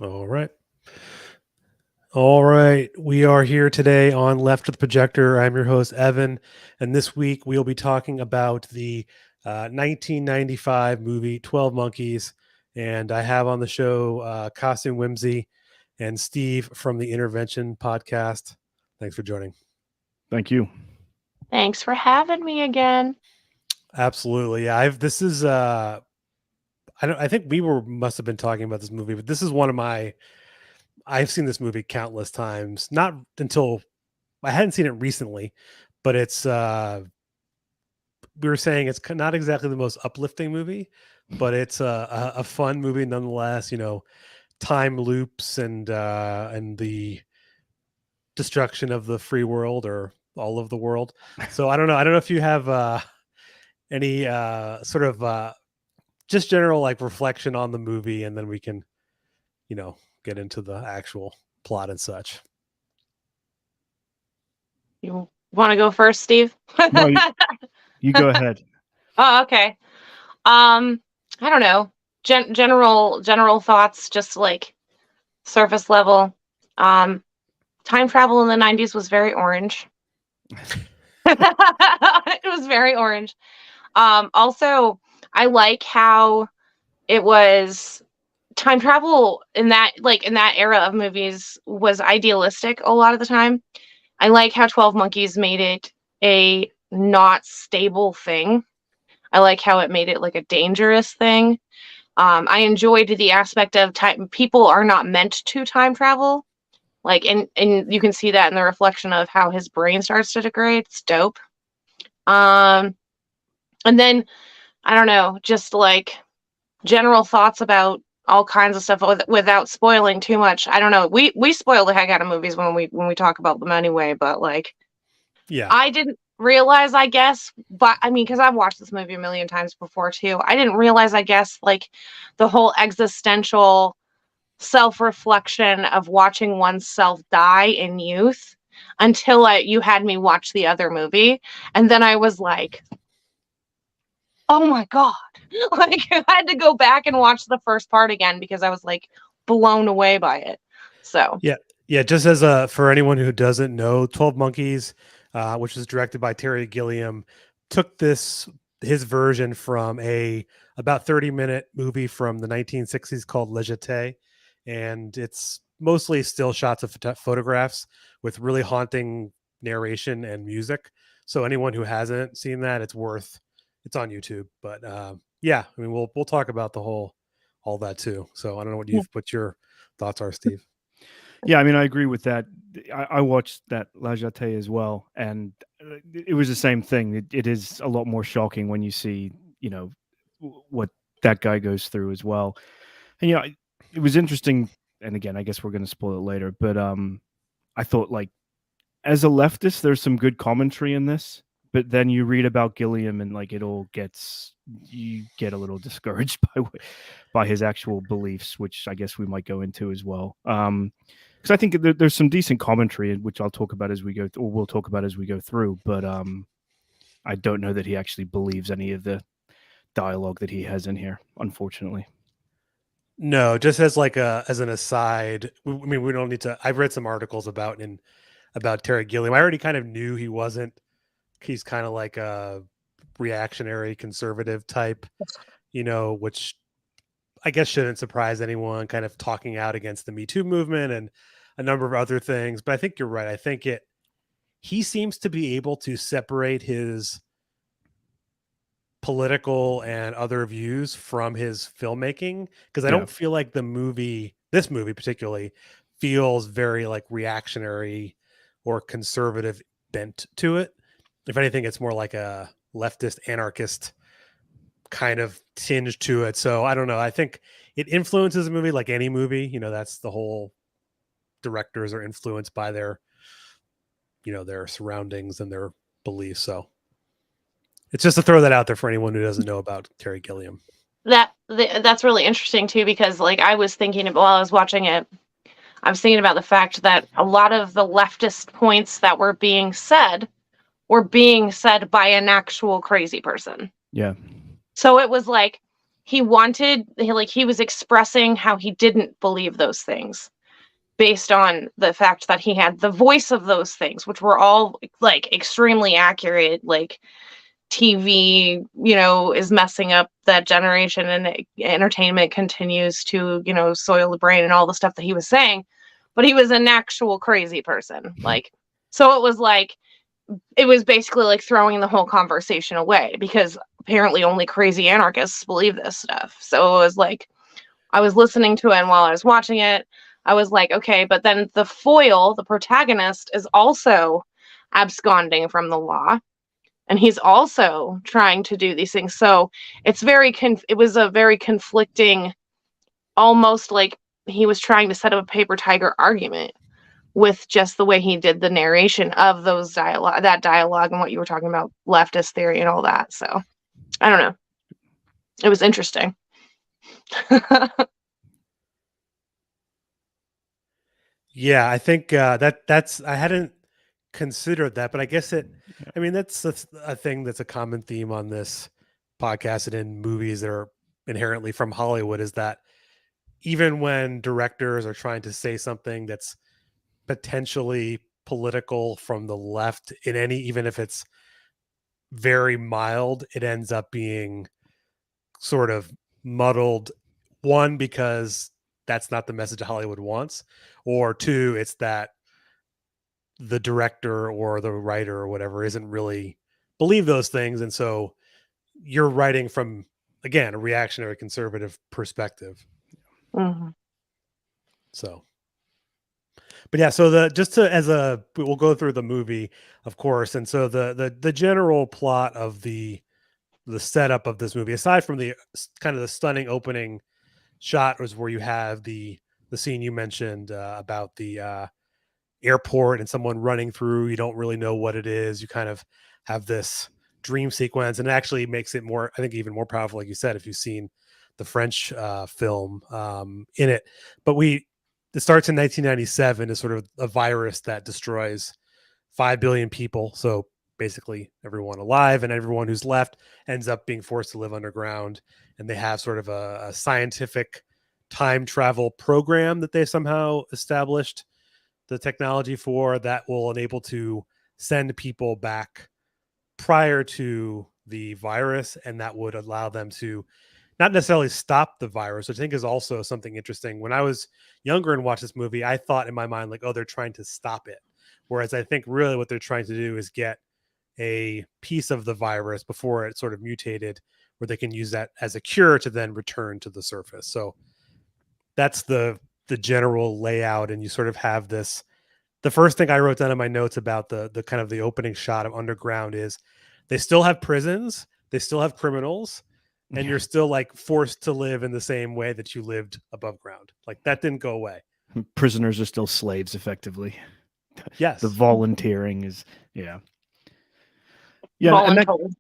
All right. All right. We are here today on Left of the Projector. I'm your host, Evan. And this week we'll be talking about the 1995 movie 12 Monkeys. And I have on the show Costume Whimsy and Steve from the Intervention podcast. Thanks for joining. Thank you. Thanks for having me again. Absolutely. Yeah. I think must have been talking about this movie, but this is one of my. I've seen this movie countless times. Not until I hadn't seen it recently, but it's. We were saying it's not exactly the most uplifting movie, but it's a fun movie nonetheless. You know, time loops and the destruction of the free world or all of the world. So I don't know. I don't know if you have any sort of just general like reflection on the movie, and then we can, get into the actual plot and such. You want to go first, Steve? No, you go ahead. Oh, okay. I don't know. General thoughts, just like surface level. Time travel in the 90s was very orange. It was very orange. Also, I like how it was time travel in that era of movies was idealistic a lot of the time. I like how 12 Monkeys made it a not stable thing. I like how it made it like a dangerous thing. I enjoyed the aspect of time. People are not meant to time travel. Like, and you can see that in the reflection of how his brain starts to degrade. It's dope. And then, I don't know, just like general thoughts about all kinds of stuff without spoiling too much. I don't know. We spoil the heck out of movies when we talk about them anyway, but like, yeah, I didn't realize, I guess, but I mean, because I've watched this movie a million times before too. I didn't realize, I guess, like the whole existential self-reflection of watching oneself die in youth until you had me watch the other movie, and then I was like, oh my god. Like, I had to go back and watch the first part again because I was like blown away by it. So yeah. Just as for anyone who doesn't know, 12 Monkeys, which was directed by Terry Gilliam, took his version from a about 30-minute movie from the 1960s called Le Jeté, and it's mostly still shots of photographs with really haunting narration and music. So anyone who hasn't seen that, it's on YouTube. But yeah, I mean, we'll talk about all that too. So I don't know what your thoughts are, Steve. Yeah, I mean, I agree with that. I watched that La Jetée as well, and it was the same thing. It is a lot more shocking when you see, what that guy goes through as well. And it was interesting. And again, I guess we're going to spoil it later. But I thought, like, as a leftist, there's some good commentary in this. But then you read about Gilliam, and like you get a little discouraged by his actual beliefs, which I guess we might go into as well. Because I think there's some decent commentary, which I'll talk about as we go, or we'll talk about as we go through. But I don't know that he actually believes any of the dialogue that he has in here, unfortunately. No, just as like as an aside, I mean, we don't need to. I've read some articles about Terry Gilliam. I already kind of knew he's kind of like a reactionary conservative type, which I guess shouldn't surprise anyone, kind of talking out against the Me Too movement and a number of other things. But I think you're right. I think he seems to be able to separate his political and other views from his filmmaking, because I don't feel like this movie particularly feels very like reactionary or conservative bent to it. If anything, it's more like a leftist anarchist kind of tinge to it. So I don't know. I think it influences a movie like any movie. That's the whole directors are influenced by their surroundings and their beliefs. So it's just to throw that out there for anyone who doesn't know about Terry Gilliam. That's really interesting too, because like I was thinking while I was watching it, I was thinking about the fact that a lot of the leftist points that were being said by an actual crazy person. Yeah. So it was like he was expressing how he didn't believe those things based on the fact that he had the voice of those things, which were all like extremely accurate. Like TV, is messing up that generation, and entertainment continues to, soil the brain and all the stuff that he was saying. But he was an actual crazy person. Like, so it was basically like throwing the whole conversation away, because apparently only crazy anarchists believe this stuff. So it was like, I was listening to it, and while I was watching it, I was like, okay, but then the foil, the protagonist, is also absconding from the law, and he's also trying to do these things. So it's it was a very conflicting, almost like he was trying to set up a paper tiger argument with just the way he did the narration of that dialogue and what you were talking about, leftist theory and all that. So I don't know. It was interesting. Yeah, I think that's I hadn't considered that, but I guess I mean, that's a thing that's a common theme on this podcast and in movies that are inherently from Hollywood, is that even when directors are trying to say something that's potentially political from the left, even if it's very mild, it ends up being sort of muddled. One, because that's not the message Hollywood wants, or two, it's that the director or the writer or whatever isn't really believe those things, and so you're writing from, again, a reactionary conservative perspective. Mm-hmm. So, but yeah, so we'll go through the movie, of course, and so the general plot of the setup of this movie, aside from the kind of the stunning opening shot, was where you have the scene you mentioned about the airport and someone running through. You don't really know what it is. You kind of have this dream sequence, and it actually makes it more, I think, even more powerful, like you said, if you've seen the French film in it. But it starts in 1997 as sort of a virus that destroys 5 billion people. So basically everyone alive, and everyone who's left ends up being forced to live underground. And they have sort of a scientific time travel program that they somehow established the technology for, that will enable to send people back prior to the virus, and that would allow them to not necessarily stop the virus, which I think is also something interesting. When I was younger and watched this movie, I thought in my mind, like, oh, they're trying to stop it. Whereas I think really what they're trying to do is get a piece of the virus before it sort of mutated, where they can use that as a cure to then return to the surface. So that's the general layout. And you sort of have this, the first thing I wrote down in my notes about the kind of the opening shot of underground is they still have prisons, they still have criminals, and you're still like forced to live in the same way that you lived above ground. Like, that didn't go away. Prisoners are still slaves, effectively. Yes. The volunteering is, yeah. Voluntold.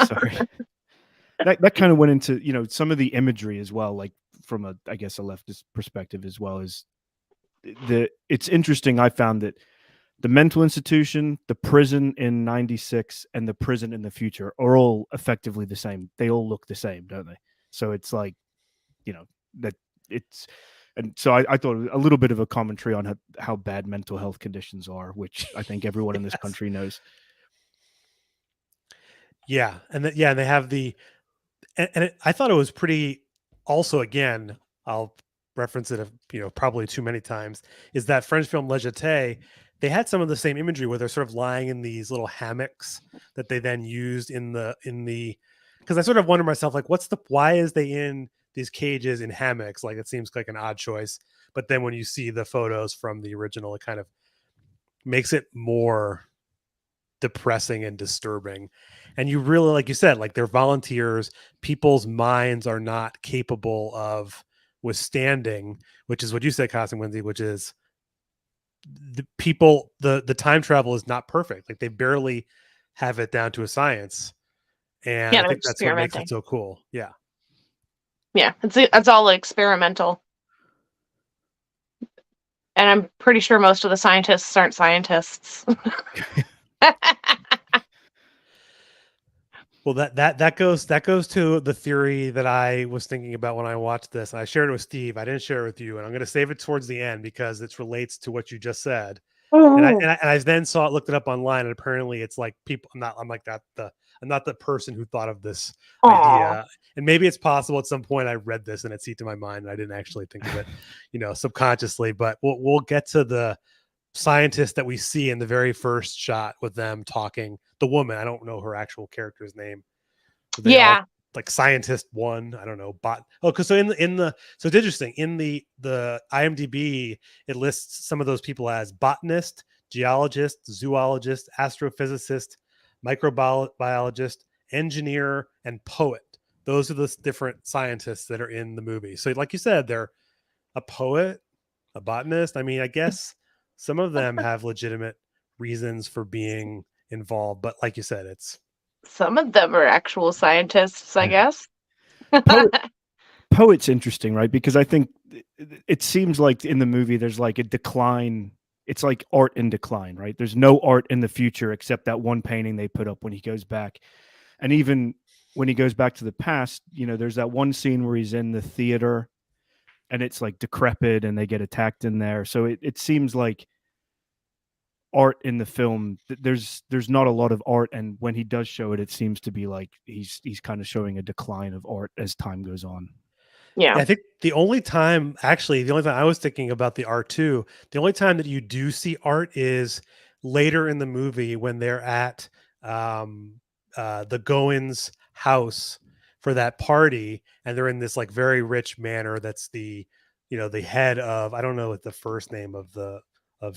Sorry. that kind of went into, some of the imagery as well, like from a leftist perspective as well. As it's interesting, I found that the mental institution, the prison in 96, and the prison in the future are all effectively the same. They all look the same, don't they? So it's like, that it's, and so I thought a little bit of a commentary on how bad mental health conditions are, which I think everyone in this country knows. Yeah. And and they have I thought it was pretty, also, again, I'll reference it, probably too many times, is that French film Le Jetée. They had some of the same imagery where they're sort of lying in these little hammocks that they then used because I sort of wonder myself, like, why is they in these cages in hammocks? Like, it seems like an odd choice. But then when you see the photos from the original, it kind of makes it more depressing and disturbing. And you really, like you said, like, they're volunteers. People's minds are not capable of withstanding, which is what you said, Costin Whimsy, which is the time travel is not perfect. Like, they barely have it down to a science. And I think that's what makes it so cool. Yeah. Yeah. It's all experimental. And I'm pretty sure most of the scientists aren't scientists. Well, that goes to the theory that I was thinking about when I watched this, and I shared it with Steve. I didn't share it with you, and I'm going to save it towards the end because it relates to what you just said. And I then looked it up online, and apparently it's like people. I'm not the person who thought of this idea, and maybe it's possible at some point I read this and it seeped to my mind, and I didn't actually think of it, subconsciously. But we'll get to the scientist that we see in the very first shot with them talking. The woman, I don't know her actual character's name. They all like scientist one. I don't know, because so so it's interesting in the IMDb it lists some of those people as botanist, geologist, zoologist, astrophysicist, microbiologist, engineer, and poet. Those are the different scientists that are in the movie. So like you said, they're a poet, a botanist. I mean, I guess some of them have legitimate reasons for being involved, but like you said, it's some of them are actual scientists, I guess. Poet's interesting, right? Because I think it seems like in the movie there's like a decline. It's like art in decline, right? There's no art in the future except that one painting they put up when he goes back. And even when he goes back to the past, there's that one scene where he's in the theater and it's like decrepit and they get attacked in there. So it seems like art in the film, there's not a lot of art, and when he does show it, it seems to be like he's kind of showing a decline of art as time goes on. Yeah, I think the only time I was thinking about the art too, the only time that you do see art is later in the movie when they're at the Goins house for that party, and they're in this like very rich manor that's the the head of, I don't know what the first name of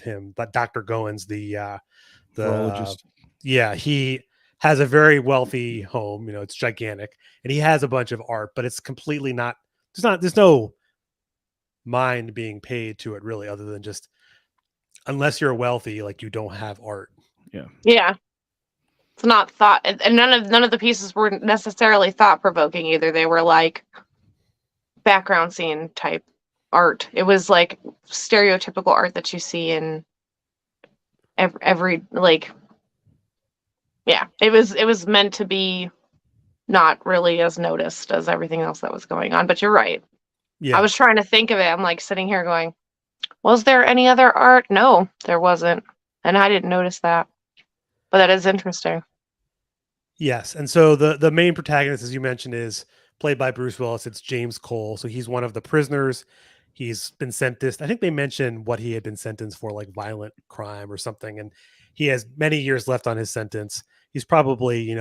him, but Dr. Goins, the Virologist. he has a very wealthy home, it's gigantic, and he has a bunch of art, but it's completely not there's no mind being paid to it really, other than just unless you're wealthy, like you don't have art. Yeah. It's not thought, and none of the pieces were necessarily thought provoking either. They were like background scene type art. It was like stereotypical art that you see in every like. Yeah, it was meant to be not really as noticed as everything else that was going on. But you're right. Yeah, I was trying to think of it. I'm like sitting here going, was there any other art? No, there wasn't. And I didn't notice that. But that is interesting. yes. And so the main protagonist, as you mentioned, is played by Bruce Willis. It's James Cole. So he's one of the prisoners. He's been sentenced. I think they mentioned what he had been sentenced for, like violent crime or something. And he has many years left on his sentence. He's probably,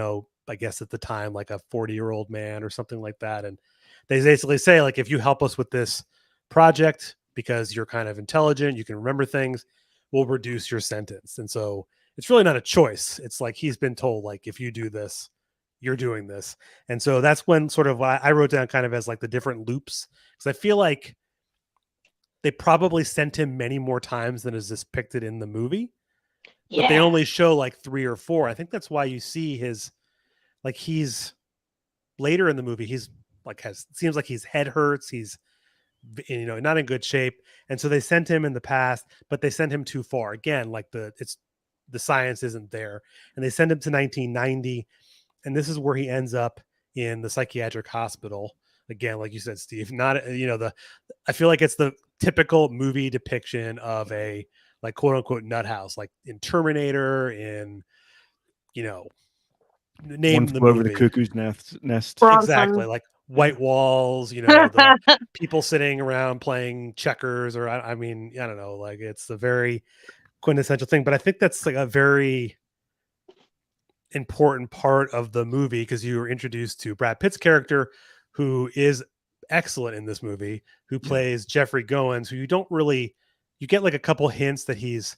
I guess at the time, like a 40-year-old man or something like that. And they basically say, like, if you help us with this project because you're kind of intelligent, you can remember things, we'll reduce your sentence. And so it's really not a choice. It's like he's been told, like, if you do this, you're doing this. And so that's when sort of I wrote down kind of as like the different loops, because I feel like they probably sent him many more times than is depicted in the movie. Yeah. But they only show like 3 or 4. I think that's why you see he's later in the movie, he's like seems like his head hurts. He's not in good shape. And so they sent him in the past, but they sent him too far. Again, like the science isn't there. And they send him to 1990. And this is where he ends up in the psychiatric hospital. Again, like you said, Steve, not, I feel like it's the typical movie depiction of a like quote unquote nut house, like in Terminator, in, name One the Flew Over the movie. Cuckoo's Nest. Exactly. Like white walls, the people sitting around playing checkers, or I mean, I don't know, like it's the very quintessential thing. But I think that's like a very important part of the movie, because you were introduced to Brad Pitt's character, who is excellent in this movie, who plays Jeffrey Goins, who you get like a couple hints that he's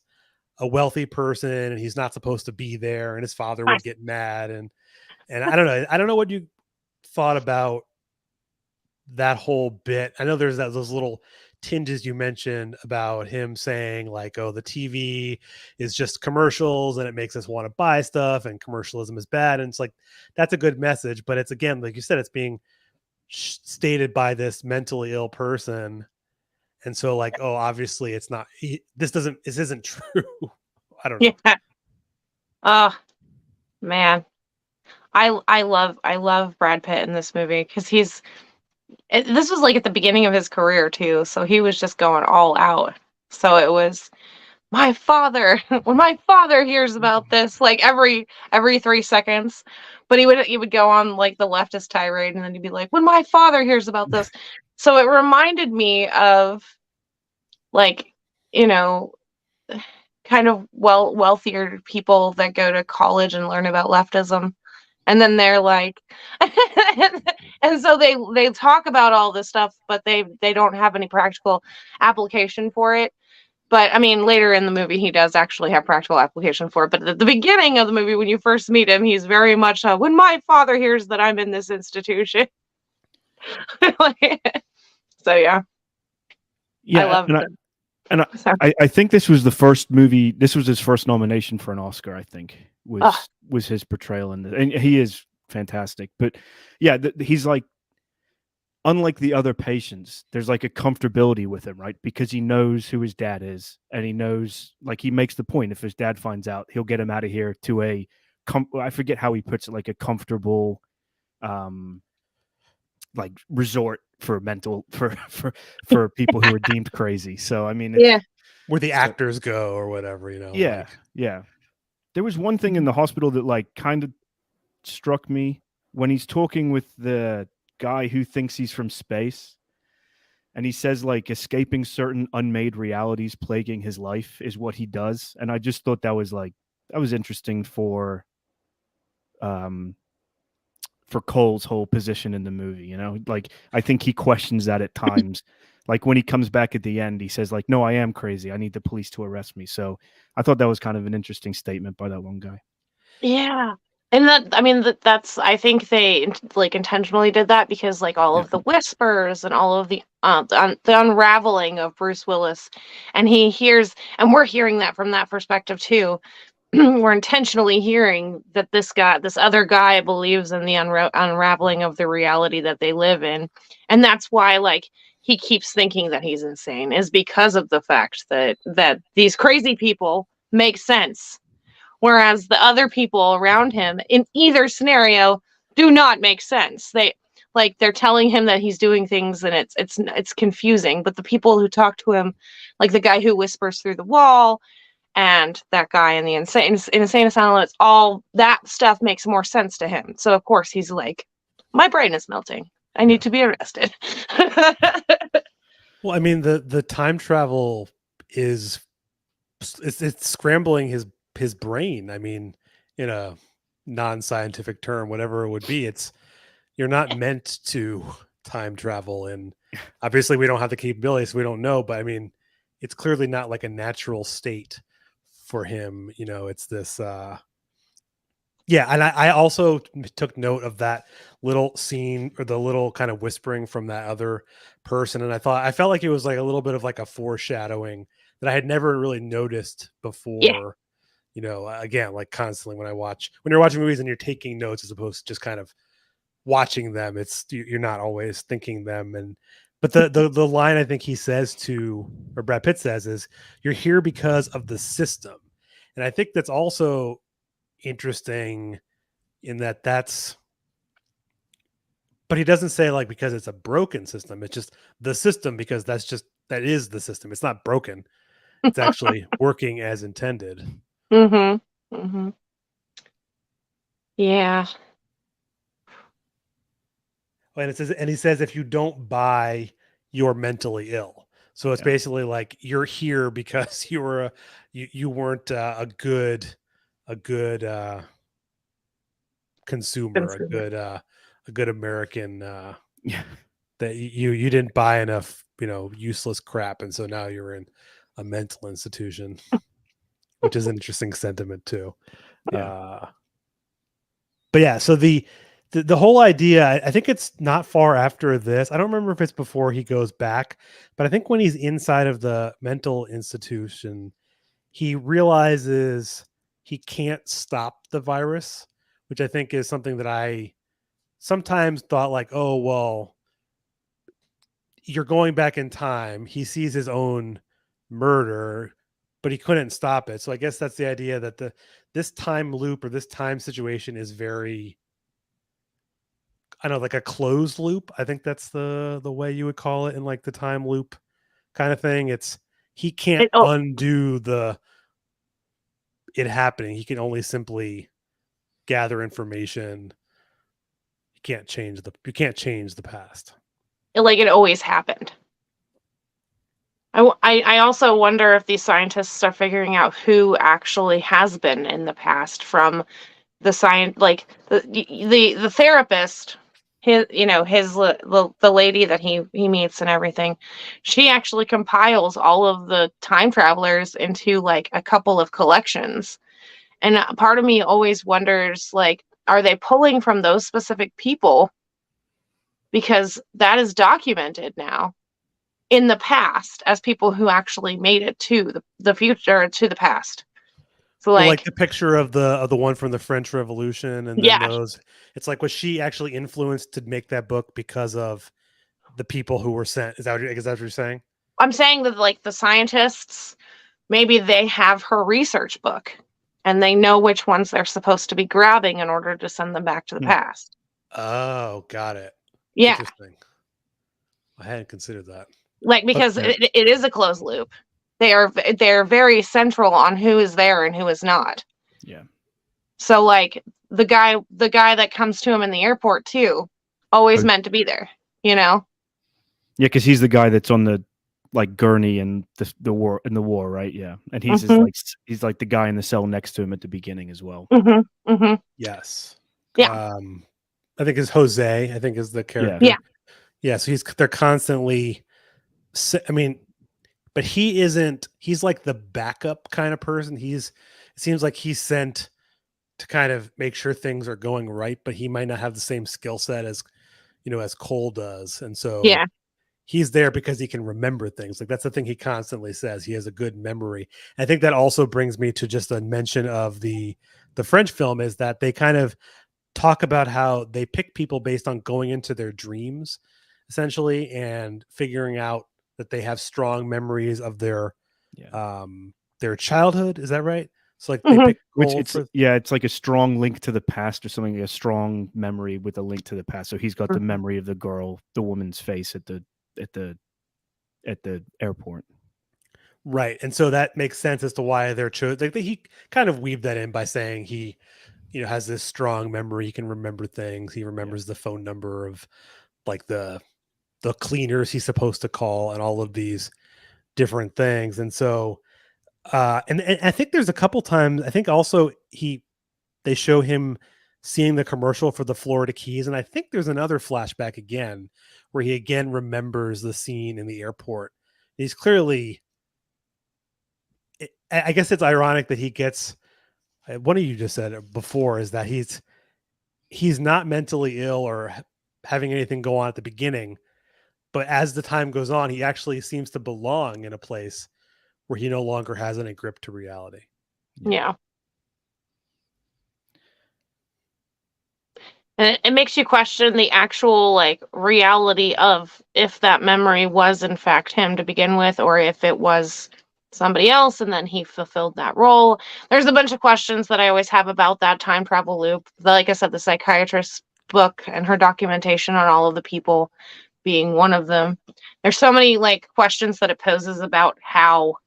a wealthy person and he's not supposed to be there, and his father would get mad, and I don't know what you thought about that whole bit. I know there's those little tinges you mentioned about him saying like, oh, the TV is just commercials and it makes us want to buy stuff and commercialism is bad. And it's like, that's a good message, but it's, again, like you said, it's being stated by this mentally ill person. And so like, oh, obviously it's not, this isn't true. I don't know. Yeah. Oh, man. I love Brad Pitt in this movie because this was like at the beginning of his career too, so he was just going all out. So it was my father when my father hears about this, like every 3 seconds, but he would go on like the leftist tirade, and then he'd be like, when my father hears about this. So it reminded me of like, you know, kind of wealthier people that go to college and learn about leftism, and then they're like and so they talk about all this stuff, but they don't have any practical application for it. But I mean, later in the movie, he does actually have practical application for it. But at the beginning of the movie, when you first meet him, he's very much when my father hears that I'm in this institution. So yeah, I Yeah, love it. and So, I think this was the first movie. This was his first nomination for an Oscar. I think ugh, was his portrayal in this, and he is fantastic. But yeah, he's like, unlike the other patients, there's like a comfortability with him, right? Because he knows who his dad is, and he knows, like, he makes the point, if his dad finds out, he'll get him out of here to I forget how he puts it, like a comfortable, um, like resort for mental for people who are deemed crazy. So I mean, yeah, Where the actors go or whatever, yeah, like. yeah. There was one thing in the hospital that like kind of struck me when he's talking with the guy who thinks he's from space, and he says like escaping certain unmade realities plaguing his life is what he does, and I just thought that was interesting um for Cole's whole position in the movie. Like, I think he questions that at times. Like when he comes back at the end, he says like, no, I am crazy, I need the police to arrest me. So I thought that was kind of an interesting statement by that one guy. yeah. And I mean, that's, I think they like intentionally did that because like all Yeah. of the whispers and all of the unraveling of Bruce Willis, and he hears, and we're hearing that from that perspective too. We're intentionally hearing that this other guy believes in the unraveling of the reality that they live in, and that's why like he keeps thinking that he's insane, is because of the fact that these crazy people make sense, whereas the other people around him in either scenario do not make sense. They're telling him that he's doing things, and it's confusing, but the people who talk to him, like the guy who whispers through the wall and that guy in the insane asylum, it's all that stuff makes more sense to him. So of course he's like, my brain is melting, I need to be arrested. Well, I mean, the time travel is it's scrambling his brain. I mean, in a non-scientific term, whatever it would be, you're not meant to time travel, and obviously we don't have the capability, so we don't know. But I mean, it's clearly not like a natural state for him. It's this. Yeah, and I also took note of that little scene, or the little kind of whispering from that other person, and I felt like it was like a little bit of like a foreshadowing that I had never really noticed Yeah, before. Again, like constantly when you're watching movies and you're taking notes as opposed to just kind of watching them, you're not always thinking them. But the line I think he says or Brad Pitt says, is, "You're here because of the system," and I think that's also interesting in that's, but he doesn't say like because it's a broken system. It's just the system, because that is the system. It's not broken. It's actually working as intended. mm-hmm. Yeah, And he says, if you don't buy, you're mentally ill. So it's Yeah. basically like you're here because you weren't a good consumer, a good American, Yeah. that you didn't buy enough, useless crap, and so now you're in a mental institution, which is an interesting sentiment too. Yeah. But yeah, so the whole idea, I think it's not far after this. I don't remember if it's before he goes back, but I think when he's inside of the mental institution, he realizes he can't stop the virus, which I think is something that I sometimes thought like, oh, well, you're going back in time. He sees his own murder, but he couldn't stop it. So I guess that's the idea, that this time loop or this time situation is very I know, like a closed loop. I think that's the way you would call it in like the time loop kind of thing. It's he can't Oh, undo it happening. He can only simply gather information. You can't change the past. like it always happened. I also wonder if these scientists are figuring out who actually has been in the past from the science, like the therapist, his the lady that he meets and everything. She actually compiles all of the time travelers into like a couple of collections, and part of me always wonders, like, are they pulling from those specific people because that is documented now in the past as people who actually made it to the future, to the past. So Well, like like, the picture of the one from the French Revolution, and then yeah, those. It's like, was she actually influenced to make that book because of the people who were sent? Is that what you're saying? I'm saying that like the scientists, maybe they have her research book and they know which ones they're supposed to be grabbing in order to send them back to the past. Oh, got it. Yeah, Interesting. I hadn't considered that. like because Okay. it is a closed loop. They're very central on who is there and who is not. Yeah. So like the guy that comes to him in the airport too, always Oh. meant to be there, you know? Yeah, because he's the guy that's on the like gurney and the war, right? Yeah, and he's Mhm. he's like the guy in the cell next to him at the beginning as well. Yes. Yeah. I think is Jose. I think is the character. Yeah. Yeah. So they're constantly. I mean, but he isn't. He's like the backup kind of person. It seems like he's sent to kind of make sure things are going right, but he might not have the same skill set as as Cole does, and so Yeah. he's there because he can remember things. Like that's the thing he constantly says. He has a good memory. I think that also brings me to just a mention of the French film is that they kind of talk about how they pick people based on going into their dreams, essentially, and figuring out that they have strong memories of their childhood. Is that right? So like they pick Which gold it's for it's like a strong link to the past or something, a strong memory with a link to the past. So he's got the memory of the woman's face at the airport. right, and so that makes sense as to why they're chosen. Like he kind of weaved that in by saying he, has this strong memory. He can remember things. He remembers the phone number of like the cleaners he's supposed to call and all of these different things. And so, and I think there's a couple times. I think also they show him seeing the commercial for the Florida Keys, and I think there's another flashback again where he again remembers the scene in the airport. He's clearly. I guess it's ironic that he gets. One of you just said it before is that he's not mentally ill or having anything go on at the beginning, but as the time goes on, he actually seems to belong in a place where he no longer has any grip to reality. Yeah. And it makes you question the actual like reality of if that memory was in fact him to begin with, or if it was somebody else and then he fulfilled that role. There's a bunch of questions that I always have about that time travel loop. Like I said, the psychiatrist's book and her documentation on all of the people being one of them. There's so many like questions that it poses about how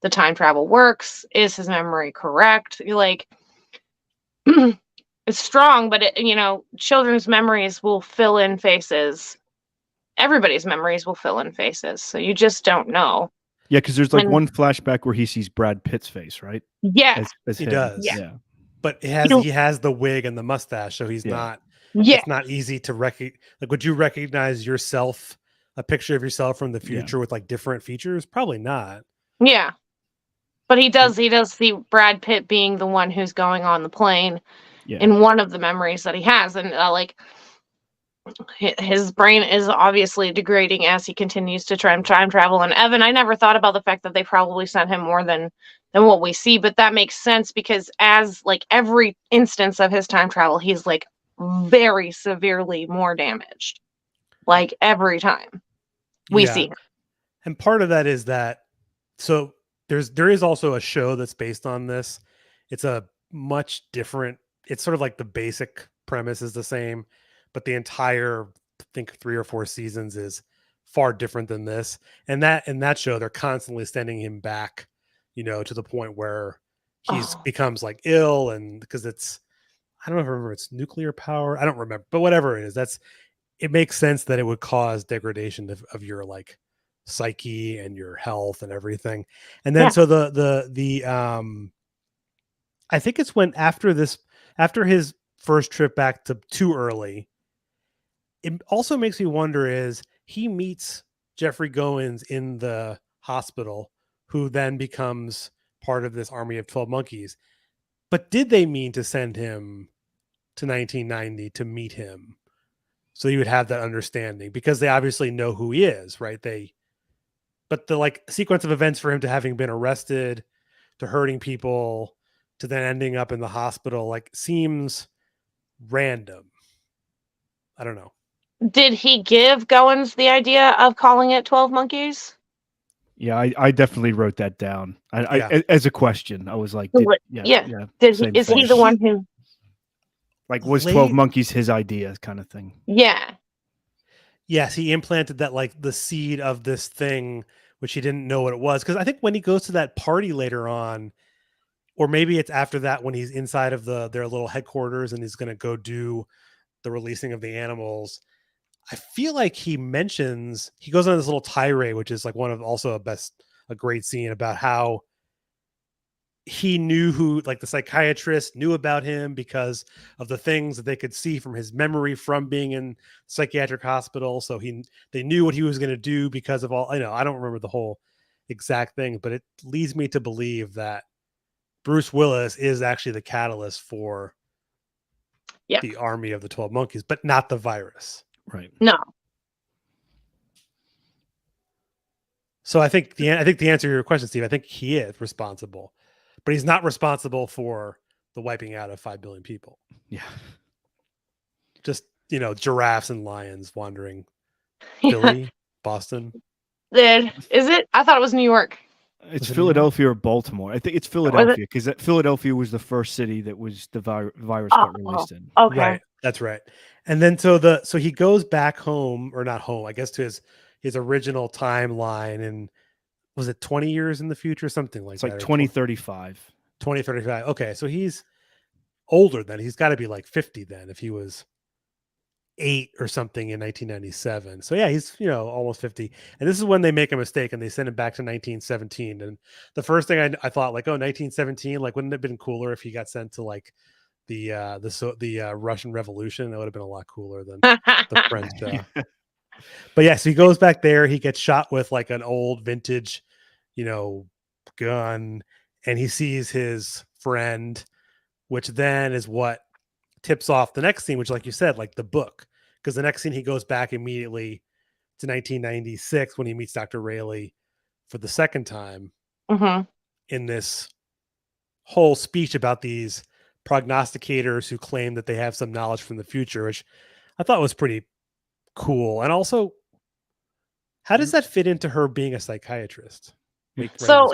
the time travel works. Is his memory correct? Like it's strong, but children's memories will fill in faces. Everybody's memories will fill in faces, so you just don't know. Yeah, because there's like one flashback where he sees Brad Pitt's face, right? Yeah, as he him. does. Yeah, but he has the wig and the mustache, so he's not. Yeah, it's not easy to recognize. Like, would you recognize yourself, a picture of yourself from the future with like different features? Probably not. Yeah, but he does see Brad Pitt being the one who's going on the plane in one of the memories that he has, and like his brain is obviously degrading as he continues to try and time travel. And Evan, I never thought about the fact that they probably sent him more than what we see, but that makes sense because as like every instance of his time travel, he's like very severely more damaged, like every time we see him. And part of that is that, so there is also a show that's based on this. It's a much different, it's sort of like the basic premise is the same, but the entire, I think 3 or 4 seasons is far different than this. And that in that show, they're constantly sending him back, to the point where he's Oh, becomes like ill, and because it's, I don't remember, it's nuclear power. I don't remember, but whatever it is, it makes sense that it would cause degradation of your like psyche and your health and everything. And then yeah. so the I think it's when after his first trip back to too early, it also makes me wonder is he meets Jeffrey Goins in the hospital, who then becomes part of this army of 12 monkeys. But did they mean to send him to 1990 to meet him? So you would have that understanding, because they obviously know who he is, right? But the like sequence of events for him to having been arrested, to hurting people, to then ending up in the hospital, like seems random. I don't know. Did he give Goins the idea of calling it 12 Monkeys? Yeah, I definitely wrote that down. Yeah. As a question, I was like, Yeah. Did he? same Is thing. he the one who? Like, was 12 Late, Monkeys his idea, kind of thing? Yeah. yes, he implanted that like the seed of this thing, which he didn't know what it was. Because I think when he goes to that party later on, or maybe it's after that when he's inside of their little headquarters and he's going to go do the releasing of the animals, I feel like he goes on this little tirade, which is like one of also a great scene about how he knew who, like the psychiatrist knew about him because of the things that they could see from his memory from being in psychiatric hospital. So they knew what he was going to do because of all, I don't remember the whole exact thing, but it leads me to believe that Bruce Willis is actually the catalyst for Yeah. the army of the 12 monkeys, but not the virus. Right. No. So I think the answer to your question, Steve, I think he is responsible, but he's not responsible for the wiping out of 5 billion people. Yeah. Just, giraffes and lions wandering Yeah. Philly, Boston. Is it? I thought it was New York. It's Was it Philadelphia or Baltimore. I think it's Philadelphia, because Philadelphia was the first city that was the virus got released in. Okay. Right. That's right. And then so he goes back home, or not home, I guess, to his original timeline. And was it 20 years in the future? Something like It's that. like or 2035. 2035. Okay. So he's older then. He's got to be like 50 then, if he was 8 or something in 1997. So yeah, he's almost 50. And this is when they make a mistake and they send him back to 1917. And the first thing I thought, like, 1917, like, wouldn't it have been cooler if he got sent to like the Russian Revolution? That would have been a lot cooler than the French. But yeah, so he goes back there. He gets shot with like an old vintage, gun, and he sees his friend, which then is what tips off the next scene, which, like you said, like the book, because the next scene he goes back immediately to 1996 when he meets Dr. Rayleigh for the second time in this whole speech about these prognosticators who claim that they have some knowledge from the future, which I thought was pretty cool. And also, how does that fit into her being a psychiatrist? So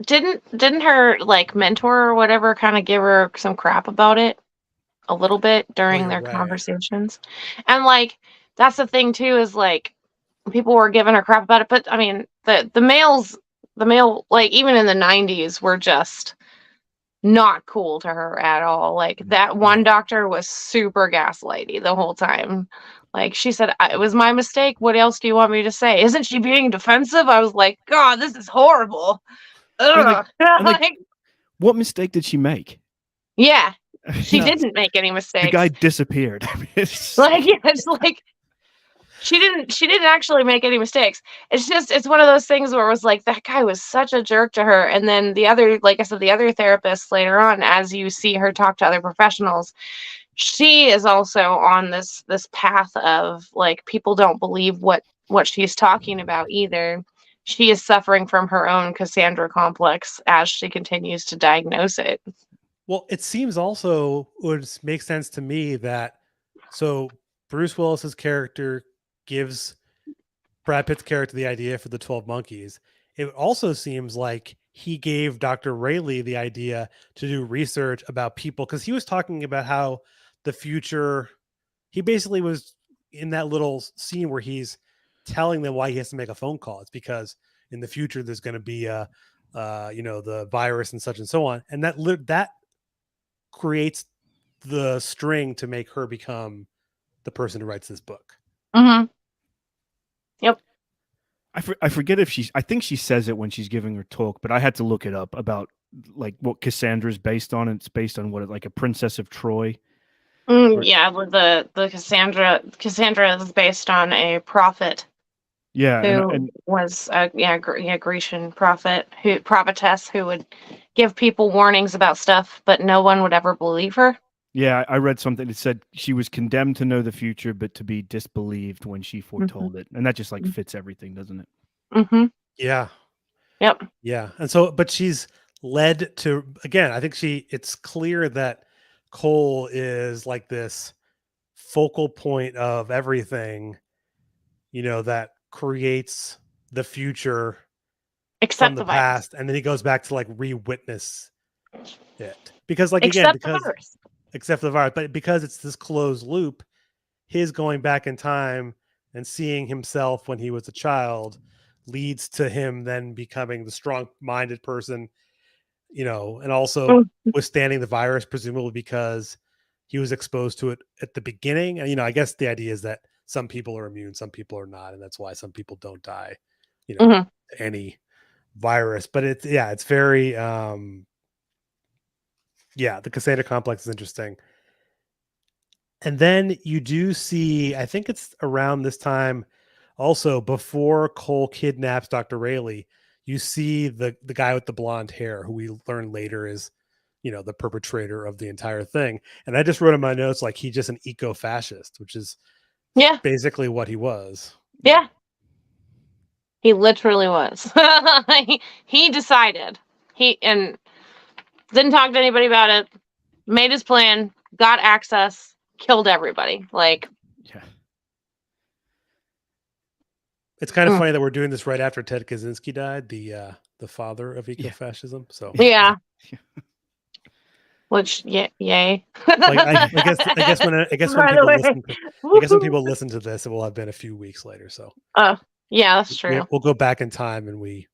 didn't her like mentor or whatever kind of give her some crap about it a little bit during their conversations? And like that's the thing too, is like people were giving her crap about it, but I mean the male, like even in the 90s, were just not cool to her at all. Like that one doctor was super gaslighty the whole time. Like she said, it was my mistake. What else do you want me to say? Isn't she being defensive? I was like, God, this is horrible. Ugh. Like, what mistake did she make? Yeah, she didn't make any mistakes. The guy disappeared. It's like she didn't actually make any mistakes. It's one of those things where it was like that guy was such a jerk to her. And then the other, like I said, the other therapists later on, as you see her talk to other professionals, she is also on this path of like people don't believe what she's talking about either. She is suffering from her own Cassandra complex as she continues to diagnose it. Well, it seems also would make sense to me that so Bruce Willis's character gives Brad Pitt's character the idea for the 12 monkeys. It also seems like he gave Dr. Rayleigh the idea to do research about people, because he was talking about how the future he basically was in that little scene where he's telling them why he has to make a phone call. It's because in the future there's going to be the virus and such and so on, and that creates the string to make her become the person who writes this book. Mm-hmm. Yep. I forget if I think she says it when she's giving her talk, but I had to look it up about like what Cassandra is based on. It's based on what, like a princess of Troy. Yeah, with the Cassandra is based on a prophet. Yeah, who was a Grecian prophetess who would give people warnings about stuff, but no one would ever believe her. Yeah, I read something that said she was condemned to know the future, but to be disbelieved when she foretold it, and that just like fits everything, doesn't it? Mm-hmm. Yeah. Yep. Yeah, and so, but she's led to, again, I think it's clear that Cole is like this focal point of everything, that creates the future from Except the the virus. past, and then he goes back to like re-witness it because, like, Except because the virus. except for the virus, but because it's this closed loop, his going back in time and seeing himself when he was a child leads to him then becoming the strong-minded person, and also withstanding the virus, presumably because he was exposed to it at the beginning. And, I guess the idea is that some people are immune, some people are not. And that's why some people don't die, to any virus. But it's very, the Cassandra complex is interesting. And then you do see, I think it's around this time also, before Cole kidnaps Dr. Rayleigh, you see the guy with the blonde hair who we learn later is, the perpetrator of the entire thing. And I just wrote in my notes, like, he's just an eco-fascist, which is basically what he was. Yeah. He literally was. He decided. And didn't talk to anybody about it, made his plan, got access, killed everybody. Like, yeah. It's kind of funny that we're doing this right after Ted Kaczynski died, the father of ecofascism. So yeah. Which yay. Like I guess when people listen to this, it will have been a few weeks later. So yeah, that's true. We'll go back in time and we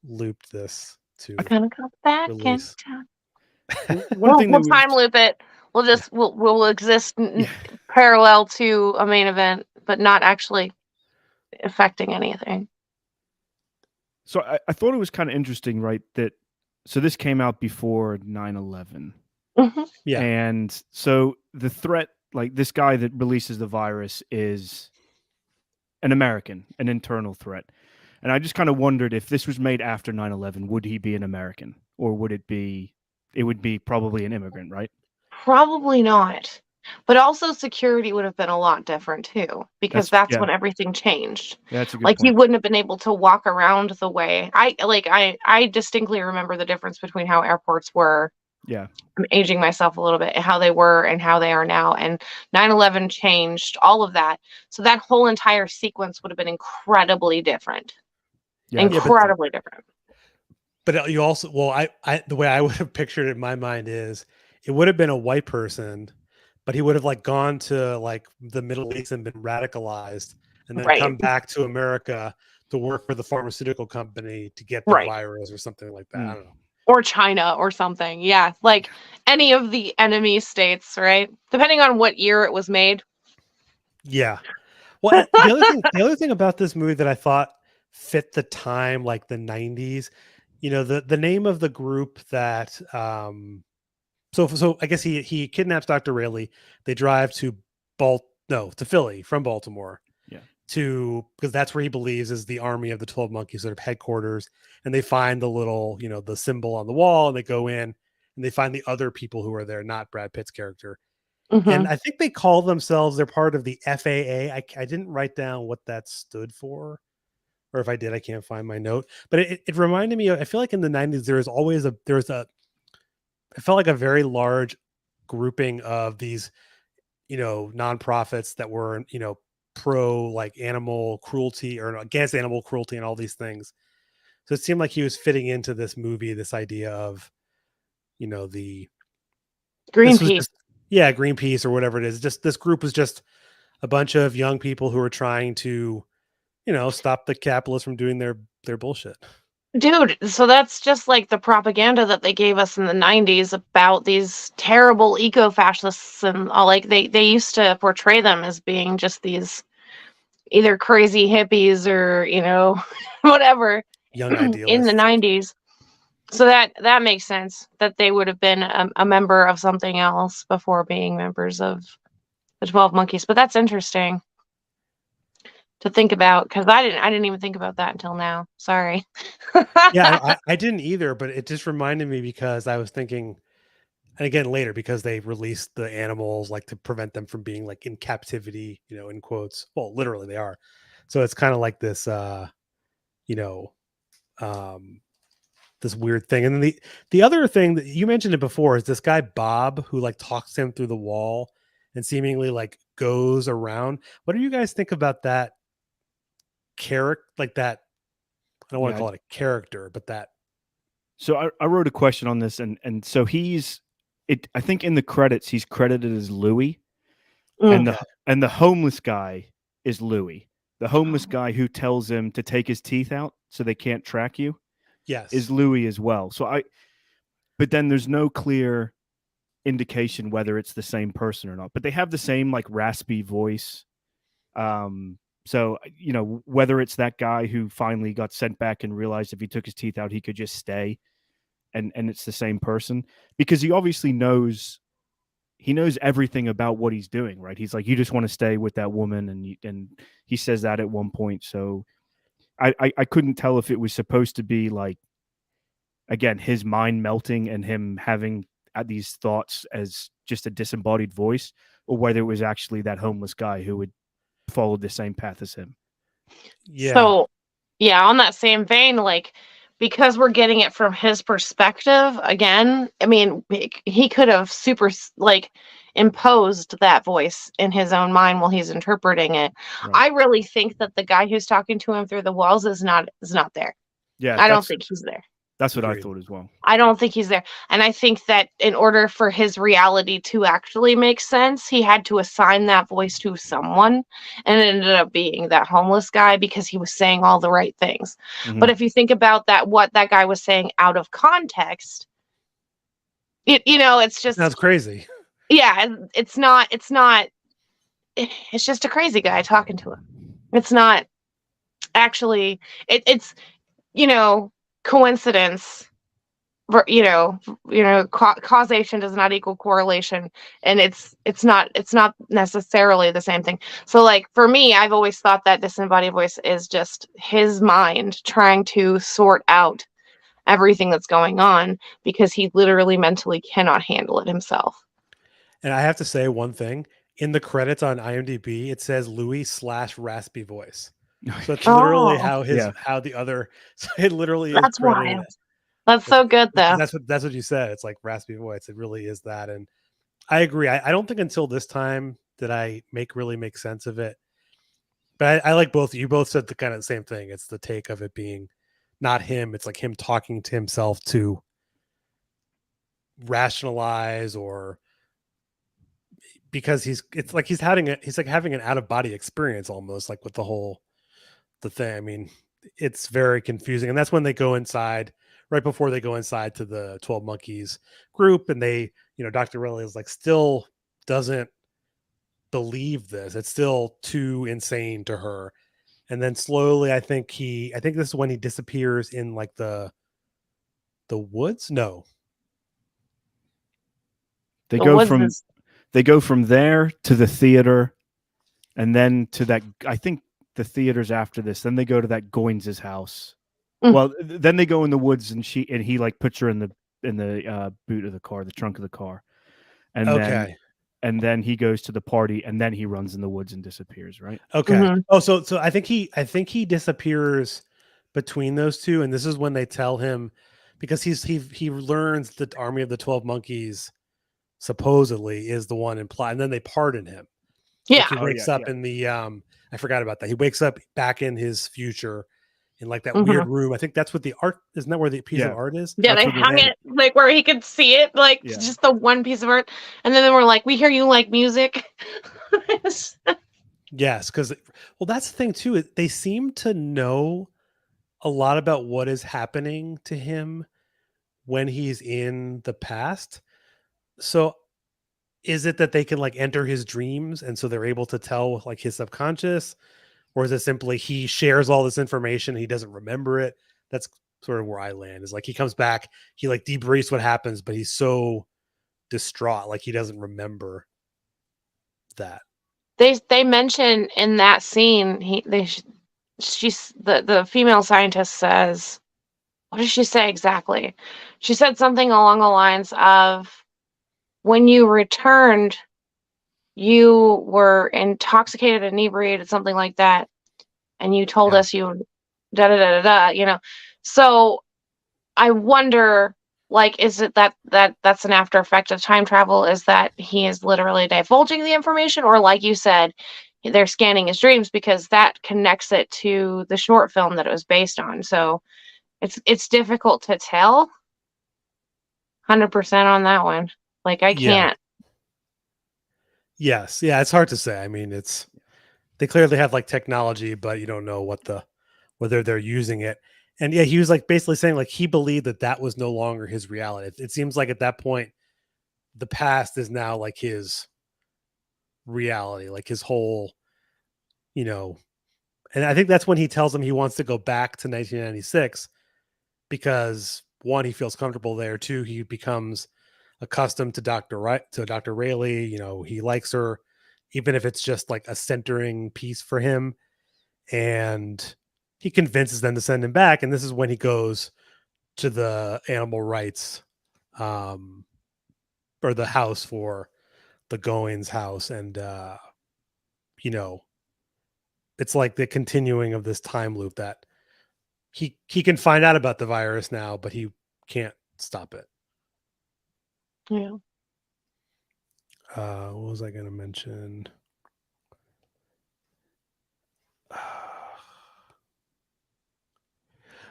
looped this to gonna go back release. We'll time loop it. We'll exist parallel to a main event, but not actually affecting anything. So I thought it was kind of interesting, right? So this came out before 9/11. Mm-hmm. Yeah. And so the threat, like this guy that releases the virus is an American, an internal threat. And I just kind of wondered if this was made after 9/11, would he be an American, or would it would be probably an immigrant, right? Probably not. But also security would have been a lot different too, because that's when everything changed. Yeah, that's a good point. point. He wouldn't have been able to walk around the way I distinctly remember the difference between how airports were. Yeah. I'm aging myself a little bit, how they were and how they are now. And 9/11 changed all of that. So that whole entire sequence would have been incredibly different. Yeah. Incredibly different. But you also, the way I would have pictured it in my mind is it would have been a white person, but he would have like gone to like the Middle East and been radicalized and then come back to America to work for the pharmaceutical company to get the virus or something like that. I don't know. Or China or something. Yeah. Like any of the enemy states, right? Depending on what year it was made. Yeah. Well, the other thing about this movie that I thought fit the time, like the 90s, the name of the group that, so I guess he kidnaps Dr. Rayleigh. They drive to Philly from Baltimore. Yeah. Because that's where he believes is the army of the 12 Monkeys sort of headquarters. And they find the little, the symbol on the wall, and they go in and they find the other people who are there, not Brad Pitt's character. Mm-hmm. And I think they call themselves, they're part of the FAA. I didn't write down what that stood for, or if I did, I can't find my note, but it reminded me of, I feel like in the 90s, it felt like a very large grouping of these, nonprofits that were, pro like animal cruelty or against animal cruelty and all these things. So it seemed like he was fitting into this movie, this idea of, the Greenpeace. Yeah, Greenpeace or whatever it is. Just this group was just a bunch of young people who are trying to, stop the capitalists from doing their bullshit. Dude, so that's just like the propaganda that they gave us in the 90s about these terrible eco-fascists and all. Like they used to portray them as being just these either crazy hippies or, whatever Young in the idealists. 90s. So that makes sense that they would have been a member of something else before being members of the 12 Monkeys. But that's interesting to think about because I didn't even think about that until now. Sorry. Yeah, I didn't either, but it just reminded me because I was thinking, and again later because they released the animals like to prevent them from being like in captivity, in quotes. Well, literally they are. So it's kind of like this, you know, um, this weird thing. And then the other thing that you mentioned it before is this guy Bob who like talks him through the wall and seemingly like goes around. What do you guys think about that character? Like that, I don't want to Yeah. call it a character, but that. So I wrote a question on this, and so I think in the credits he's credited as Louis, and Mm. the homeless guy is Louis. The homeless guy who tells him to take his teeth out so they can't track you is Yes. Louis as well. But then there's no clear indication whether it's the same person or not. But they have the same like raspy voice. So whether it's that guy who finally got sent back and realized if he took his teeth out he could just stay, and it's the same person, because he obviously knows everything about what he's doing, right? He's like, you just want to stay with that woman, and he says that at one point. So I couldn't tell if it was supposed to be like, again, his mind melting and him having these thoughts as just a disembodied voice, or whether it was actually that homeless guy who had followed the same path as him. Yeah. So, yeah, on that same vein, like, because we're getting it from his perspective again, I mean, he could have like, imposed that voice in his own mind while he's interpreting it. Right. I really think that the guy who's talking to him through the walls is not there. Yeah, I don't think he's there. That's what Agreed. I thought as well. I don't think he's there. And I think that in order for his reality to actually make sense, he had to assign that voice to someone. And it ended up being that homeless guy because he was saying all the right things. Mhm. But if you think about that, what that guy was saying out of context, it's just, Sounds crazy. yeah, it's just a crazy guy talking to him. It's not actually, it's, coincidence. Causation does not equal correlation, and it's not necessarily the same thing. So like for me, I've always thought that disembodied voice is just his mind trying to sort out everything that's going on because he literally mentally cannot handle it himself. And I have to say one thing in the credits on IMDb, it says Louis/raspy voice. So it's literally how the other, so it literally is That's credited. wild. That's so good though. That's what you said. It's like raspy voice. It really is that. And I agree. I don't think until this time did I really make sense of it. But I like both. You both said the kind of the same thing. It's the take of it being not him. It's like him talking to himself to rationalize, or because it's like he's having an out of body experience almost, like with the thing. I mean, it's very confusing. And that's when they go inside, right before they go inside to the 12 Monkeys group. And they, Dr. Riley is like, still doesn't believe this. It's still too insane to her. And then slowly, I think this is when he disappears in like the woods. No, they go from there to the theater, and then to that. I think the theater's after this. Then they go to that Goins's house. Well, then they go in the woods, and he like puts her in the boot of the car, the trunk of the car, and then he goes to the party, and then he runs in the woods and disappears. Right? Okay. Mm-hmm. Oh, so I think he disappears between those two, and this is when they tell him, because he learns that Army of the 12 Monkeys supposedly is the one in plot, and then they pardon him. Yeah. Like he wakes up in the I forgot about that. He wakes up back in his future in like that Mhm. weird room. I think that's what the art isn't that where the piece of art is? Yeah, That's they what they hung did. it like where he could see it, like Yeah. just the one piece of art. And then they were like, "We hear you like music." Yes, because well, that's the thing too. They seem to know a lot about what is happening to him when he's in the past. So is it that they can like enter his dreams and so they're able to tell like his subconscious, or is it simply he shares all this information and he doesn't remember it? That's sort of where I land, is like he comes back, he like debriefs what happens, but he's so distraught, like he doesn't remember that. They mention in that scene, she's the female scientist says, what does she say exactly? She said something along the lines of, when you returned, you were intoxicated, inebriated, something like that, and you told Yeah. us you da da da da da. So I wonder, like, is it that's an after effect of time travel? Is that he is literally divulging the information, or like you said, they're scanning his dreams, because that connects it to the short film that it was based on. So it's difficult to tell 100% on that one. Like I Yeah. can't. Yes. Yeah. It's hard to say. I mean, they clearly have like technology, but you don't know whether they're using it. And yeah, he was like basically saying like he believed that that was no longer his reality. It seems like at that point, the past is now like his reality, like his whole, you know. And I think that's when he tells him he wants to go back to 1996 because one, he feels comfortable there. Two, he becomes accustomed to Dr. Rayleigh. You know, he likes her, even if it's just like a centering piece for him. And he convinces them to send him back. And this is when he goes to the animal rights, um, or the house for the Goins house. And, you know, it's like the continuing of this time loop that he can find out about the virus now, but he can't stop it. Yeah. What was I going to mention?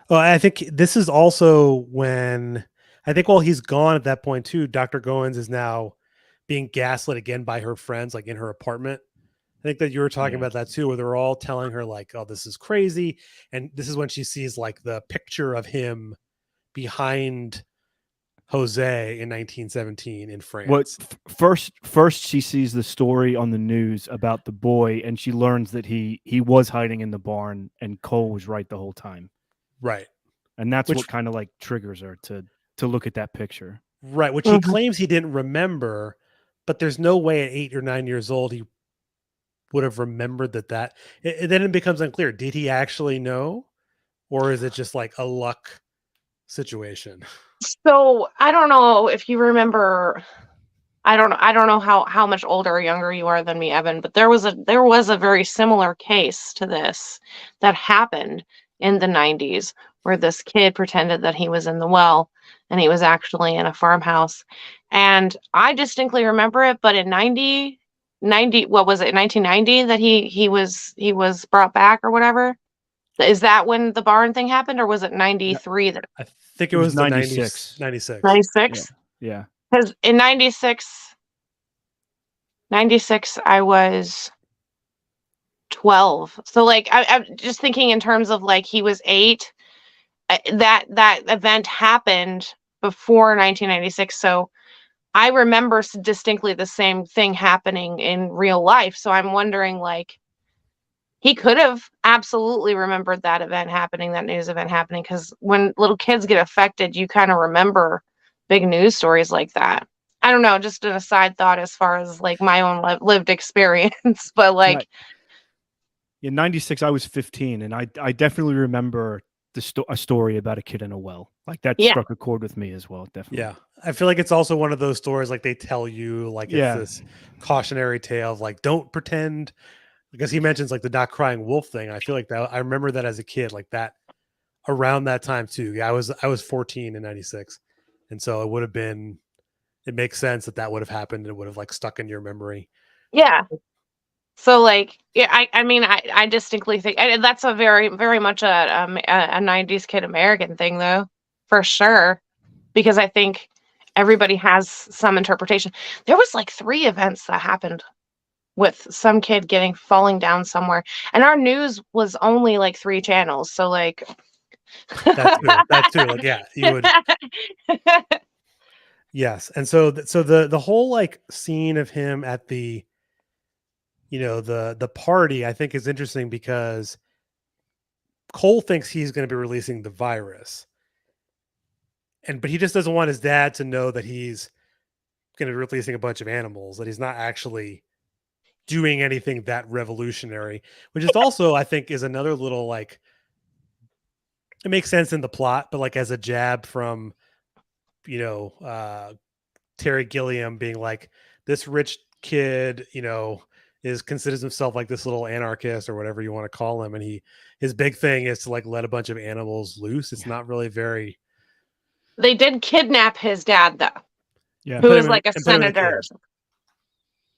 Oh, I think this is also when I think while he's gone at that point too, Dr. Goins is now being gaslit again by her friends, like in her apartment. I think that you were talking about that too, where they're all telling her like, "Oh, this is crazy," and this is when she sees like the picture of him behind Jose in 1917 in What France. first she sees the story on the news about the boy, and she learns that he was hiding in the barn, and Cole was right the whole time. Right. And that's Which what kind of like triggers her to look at that picture. Right, which he claims he didn't remember, but there's no way at 8 or 9 years old he would have remembered that. Then it becomes unclear. Did he actually know, or is it just like a luck situation? So I don't know if you remember. I don't know how much older or younger you are than me, Evan, but there was a very similar case to this that happened in the 90s, where this kid pretended that he was in the well and he was actually in a farmhouse. And I distinctly remember it, but in 90, what was it, 1990, that he was brought back or whatever? Is that when the barn thing happened, or was it 93 that I think it It was was the 96. 96. 96? Yeah. Because in 96 I was 12. So like I'm just thinking in terms of like he was 8. That event happened before 1996. So I remember distinctly the same thing happening in real life. So I'm wondering, like, he could have absolutely remembered that event happening, that news event happening, because when little kids get affected, you kind of remember big news stories like that. I don't know, just an aside thought as far as like my own lived experience, but like, In 96 I was 15, and I definitely remember a story about a kid in a well. Like that yeah, struck a chord with me as well, definitely. Yeah, I feel like it's also one of those stories like they tell you like it's Yeah. this cautionary tale of like don't pretend, because he mentions like the not crying wolf thing. I feel like that I remember that as a kid, like that around that time too. Yeah, I was 14 in 96, and so it would have been. It makes sense that would have happened and it would have like stuck in your memory. yeah. So like, yeah, I mean, I distinctly think, and that's a very, very much a 90s kid American thing, though, for sure, because I think everybody has some interpretation. There was like 3 events that happened with some kid falling down somewhere, and our news was only like 3 channels. So like, That too. Like, yeah, you would. Yes, and so the whole like scene of him at the the party, I think, is interesting because Cole thinks he's going to be releasing the virus, but he just doesn't want his dad to know that he's going to be releasing a bunch of animals, that he's not actually doing anything that revolutionary, which is also, I think, is another little like, it makes sense in the plot, but like as a jab from Terry Gilliam being like, this rich kid, is considers himself like this little anarchist or whatever you want to call him, and his big thing is to like let a bunch of animals loose. It's not really very. They did kidnap his dad, though. Yeah. Who is like a senator.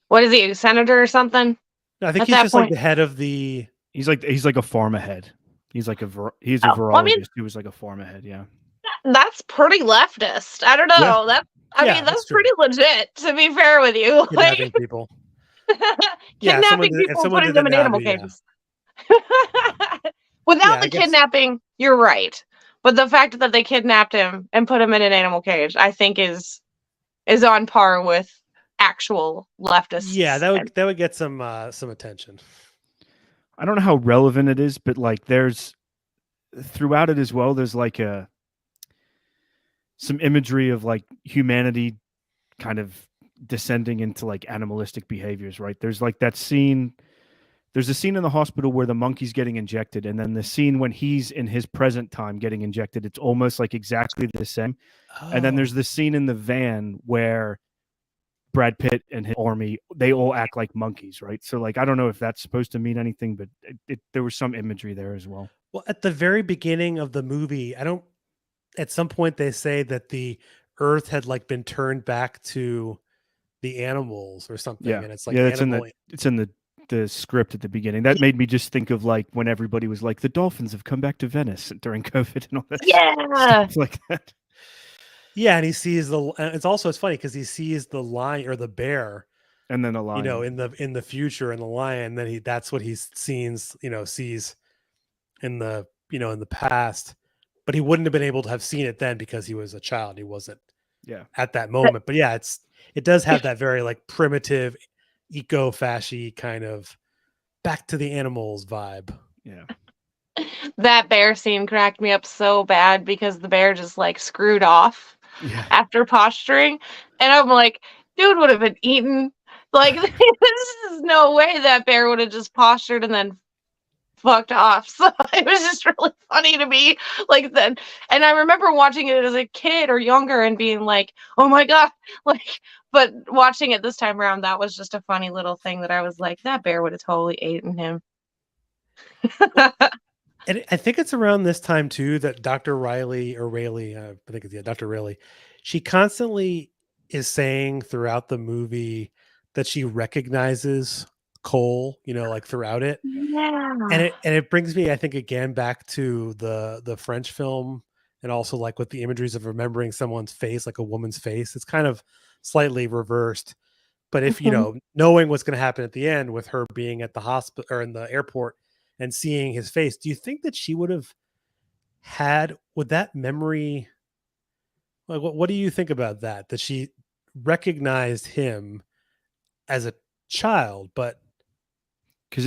What is he, a senator or something? No, I think he's just like the head of the. He's like a pharma head. He's a virologist. He was like a pharma head. Yeah. That's pretty leftist. I don't know. Yeah. That's pretty legit, to be fair with you. Kidnapping people. Kidnapping people and putting them in animal cages. Without the kidnapping, you're right. But the fact that they kidnapped him and put him in an animal cage, I think is on par with actual leftists. Yeah, that would get some attention. I don't know how relevant it is, but like there's throughout it as well, there's like some imagery of like humanity kind of descending into like animalistic behaviors, right? There's like that scene. There's a scene in the hospital where the monkey's getting injected, and then the scene when he's in his present time getting injected, it's almost like exactly the same. Oh. And then there's the scene in the van where Brad Pitt and his army, they all act like monkeys, right? So like, I don't know if that's supposed to mean anything, but there was some imagery there as well. Well, at the very beginning of the movie, at some point they say that the earth had like been turned back to the animals or something. Yeah. And it's like, it's in the script at the beginning. That made me just think of like when everybody was like, the dolphins have come back to Venice during COVID and all that stuff like that. Yeah, and he sees it's funny because he sees the lion or the bear, and then a lion, in the future, and the lion. Then that's what he sees in the in the past, but he wouldn't have been able to have seen it then because he was a child. He wasn't at that moment. But yeah, it does have that very like primitive, eco-fashy kind of back to the animals vibe. Yeah. That bear scene cracked me up so bad because the bear just like screwed off after posturing. And I'm like, dude would have been eaten. Like, this is no way that bear would have just postured and then fucked off. So it was just really funny to me. Like then, and I remember watching it as a kid or younger and being like, oh my God. Like, but watching it this time around, that was just a funny little thing that I was like, that bear would have totally eaten him. And I think it's around this time too that Dr. Riley, I think it's Dr. Riley, she constantly is saying throughout the movie that she recognizes Cole, like throughout it. Yeah. And it brings me, I think, again back to the French film, and also like with the imageries of remembering someone's face, like a woman's face. It's kind of slightly reversed. But if knowing what's going to happen at the end with her being at the hospital or in the airport and seeing his face, do you think that she would have would that memory, like what do you think about that she recognized him as a child, but because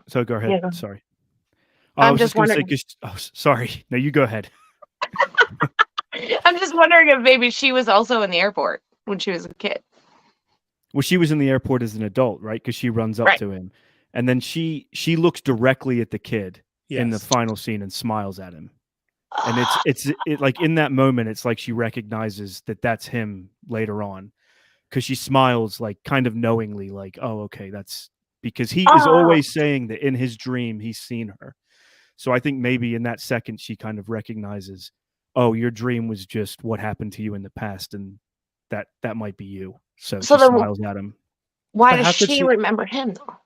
so go ahead. Yeah. Sorry. I was just going to say, sorry. No, you go ahead. I'm just wondering if maybe she was also in the airport when she was a kid. Well, she was in the airport as an adult, right? Because she runs up to him. And then she looks directly at the kid in the final scene and smiles at him. And it's like in that moment, it's like she recognizes that that's him later on, because she smiles like kind of knowingly, like, oh, okay, that's because he is always saying that in his dream he's seen her. So I think maybe in that second she kind of recognizes, oh, your dream was just what happened to you in the past, and that might be you. So she smiles at him. Why But does how could she she remember him though?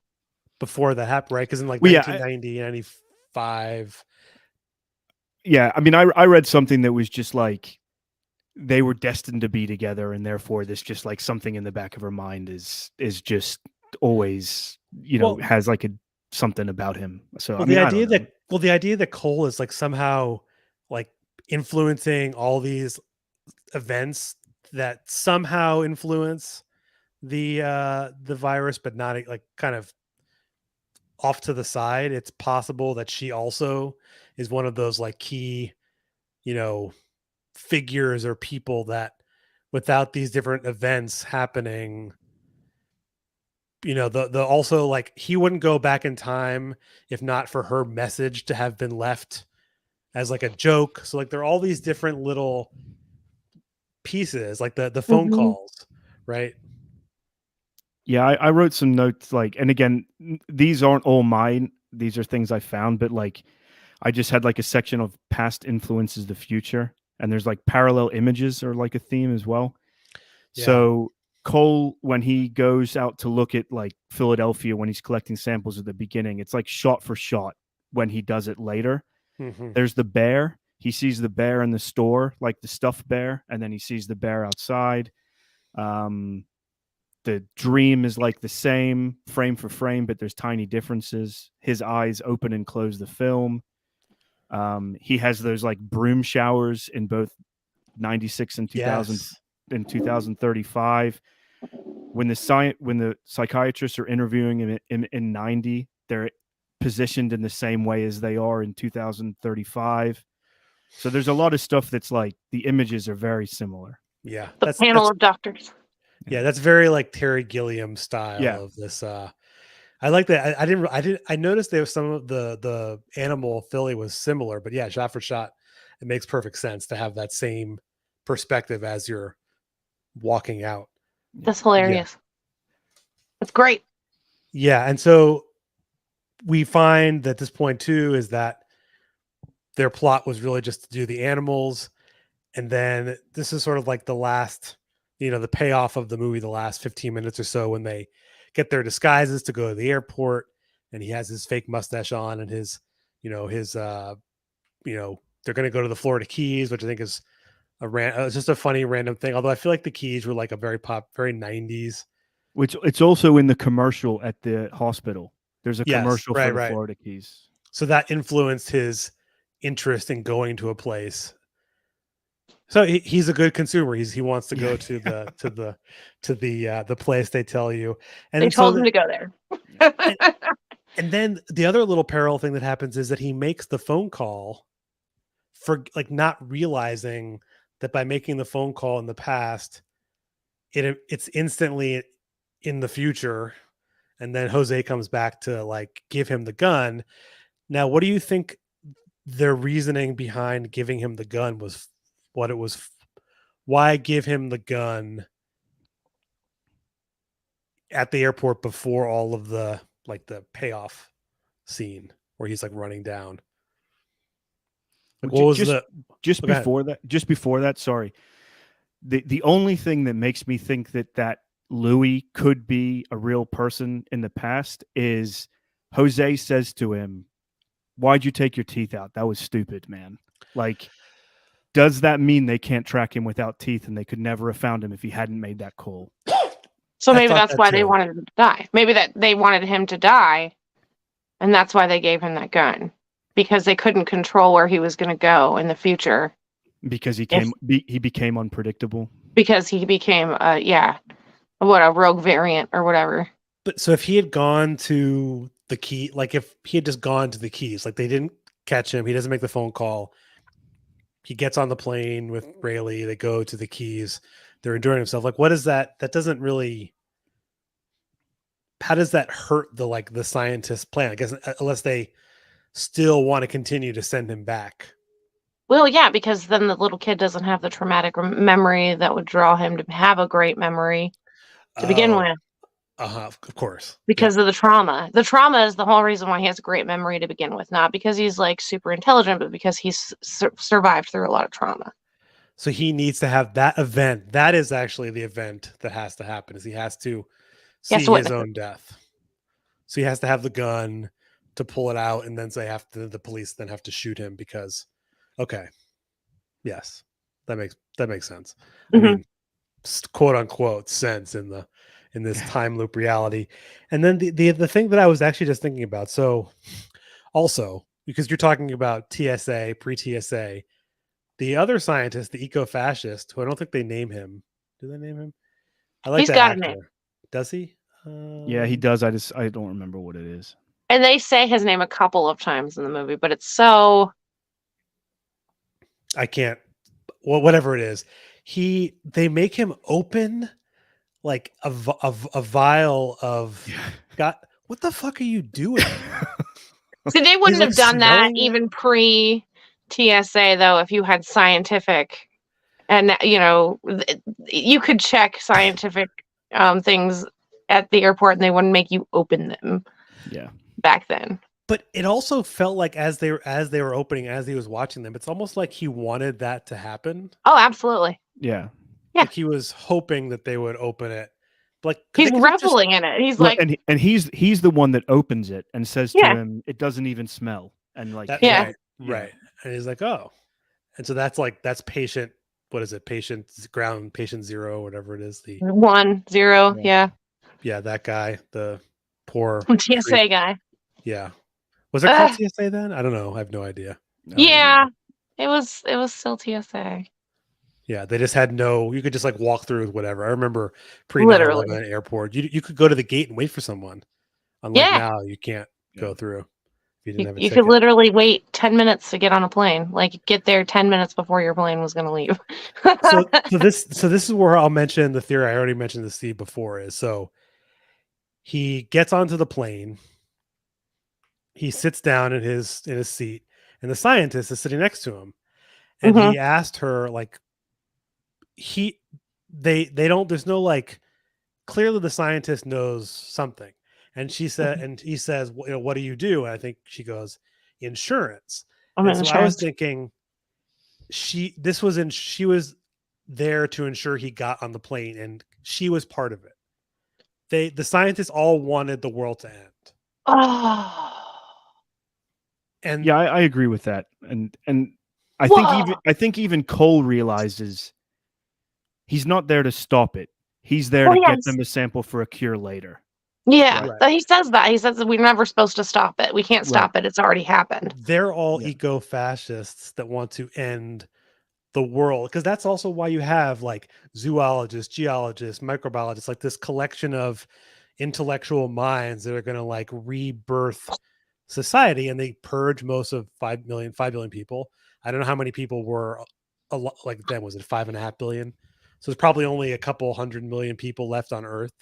before that happened, right? Because in like Well, yeah, 1990, 95. yeah. I mean, I read something that was just like they were destined to be together, and therefore this just like something in the back of her mind is just always Well, has like a something about him. So I well, mean, I don't know. the idea that Cole is like somehow like influencing all these events that somehow influence the virus, but not like kind of off to the side. It's possible that she also is one of those like key, you know, figures or people that without these different events happening, the also like he wouldn't go back in time if not for her message to have been left as like a joke. So like there are all these different little pieces, like the phone Hmm. calls, right? Yeah, I wrote some notes like, and again, these aren't all mine. These are things I found, but like I just had like a section of past influences the future, and there's like parallel images or like a theme as well. Yeah. So Cole, when he goes out to look at like Philadelphia when he's collecting samples at the beginning, it's like shot for shot when he does it later. Hmm. There's the bear. He sees the bear in the store, like the stuffed bear, and then he sees the bear outside. Um, the dream is like the same frame for frame, but there's tiny differences. His eyes open and close the film. He has those like broom showers in both 96 and 2000 Yes. and 2035. When the psychiatrists are interviewing him in 90, they're positioned in the same way as they are in 2035. So there's a lot of stuff that's like the images are very similar. Yeah. The panel of doctors. Yeah, that's very like Terry Gilliam style Yeah. of this. I like that. I noticed there was some of the animal Philly was similar, but yeah, shot for shot, it makes perfect sense to have that same perspective as you're walking out. That's hilarious. It's great. Yeah, and so we find that this point too is that their plot was really just to do the animals, and then this is sort of like the last, the payoff of the movie, the last 15 minutes or so when they get their disguises to go to the airport, and he has his fake mustache on and his, his they're going to go to the Florida Keys, which I think is just a funny random thing. Although I feel like the Keys were like a very 90s. Which it's also in the commercial at the hospital. There's a Yes, commercial for the right. Florida Keys. So that influenced his interest in going to a place. So he's a good consumer. He wants to go to the place they tell you, and They then so told him to go there. and, and then the other little parallel thing that happens is that he makes the phone call for like not realizing that by making the phone call in the past, it's instantly in the future, and then Jose comes back to like give him the gun. Now, what do you think their reasoning behind giving him the gun was? What it was? Why give him the gun at the airport before all of the payoff scene where he's like running down? Like, what was the? Just Go ahead. before that, sorry. The only thing that makes me think that Louis could be a real person in the past is Jose says to him, "Why'd you take your teeth out? That was stupid, man." Like, does that mean they can't track him without teeth and they could never have found him if he hadn't made that call? So I maybe thought that's that why they too. wanted him to die. Maybe that they wanted him to die, and that's why they gave him that gun. Because they couldn't control where he was going to go in the future. Because he became unpredictable. Because he became a rogue variant or whatever. But so if he had gone to the key, like if he had just gone to the Keys, like they didn't catch him, he doesn't make the phone call. He gets on the plane with Rayleigh. They go to the Keys. They're enjoying himself. Like, what is that? That doesn't really. How does that hurt the scientist plan? I guess unless they still want to continue to send him back. Well, yeah, because then the little kid doesn't have the traumatic memory that would draw him to have a great memory to begin with. Of course. Because of the trauma. The trauma is the whole reason why he has a great memory to begin with. Not because he's like super intelligent, but because he's survived through a lot of trauma. So he needs to have that event. That is actually the event that has to happen. Is he has to He has see to his witness it. own death. So he has to have the gun to pull it out, and then the police then have to shoot him because, okay, yes, that makes sense. I Mhm. mean, quote unquote sense in this time loop reality. And then the thing that I was actually just thinking about. So also, because you're talking about TSA, pre-TSA, the other scientist, the eco-fascist, who I don't think they name him. Do they name him? I like He's that got a actor. name. Does he? Yeah, he does. I don't remember what it is. And they say his name a couple of times in the movie, but it's so I can't. Well, whatever it is, they make him open like a vial of God. What the fuck are you doing? See, they wouldn't like, have done that smelling even pre TSA though if you had scientific and you could check scientific things at the airport and they wouldn't make you open them. Yeah. Back then. But it also felt like as they were opening, as he was watching them, it's almost like he wanted that to happen. Oh, absolutely. Yeah. Yeah. Like he was hoping that they would open it. Like he's reveling in it. He's like, and he's the one that opens it and says to him, "It doesn't even smell." And like, right. And he's like, "Oh," and so that's patient. What is it? Patient 0, whatever it is. The 1, 0. Yeah. Yeah, that guy, the poor TSA guy. Yeah. Was it called TSA then? I don't know. I have no idea. Yeah. It was still TSA. Yeah, they just had you could just like walk through with whatever. I remember pre 9/11 airport. You could go to the gate and wait for someone. Unlike now, you can't go through if you didn't have a you ticket. could literally wait 10 minutes to get on a plane. Like get there 10 minutes before your plane was going to leave. so this is where I'll mention the theory. I already mentioned this to you before. Is so he gets onto the plane. He sits down in his seat, and the scientist is sitting next to him, and he asked her like. They don't, there's no like, clearly the scientist knows something, and she said, and he says, what do you do? And I think she goes, insurance. And so I was thinking she was there to ensure he got on the plane, and she was part of it. The scientists all wanted the world to end. And yeah, I agree with that. And I think even Cole realizes he's not there to stop it. He's there to get them a sample for a cure later. Yeah, he says that. He says that we're never supposed to stop it. We can't stop it. It's already happened. They're all eco-fascists that want to end the world, because that's also why you have like zoologists, geologists, microbiologists, like this collection of intellectual minds that are going to like rebirth society, and they purge most of 5 billion people. I don't know how many people were like then. Was it 5.5 billion? So there's probably only a couple 100 million people left on Earth.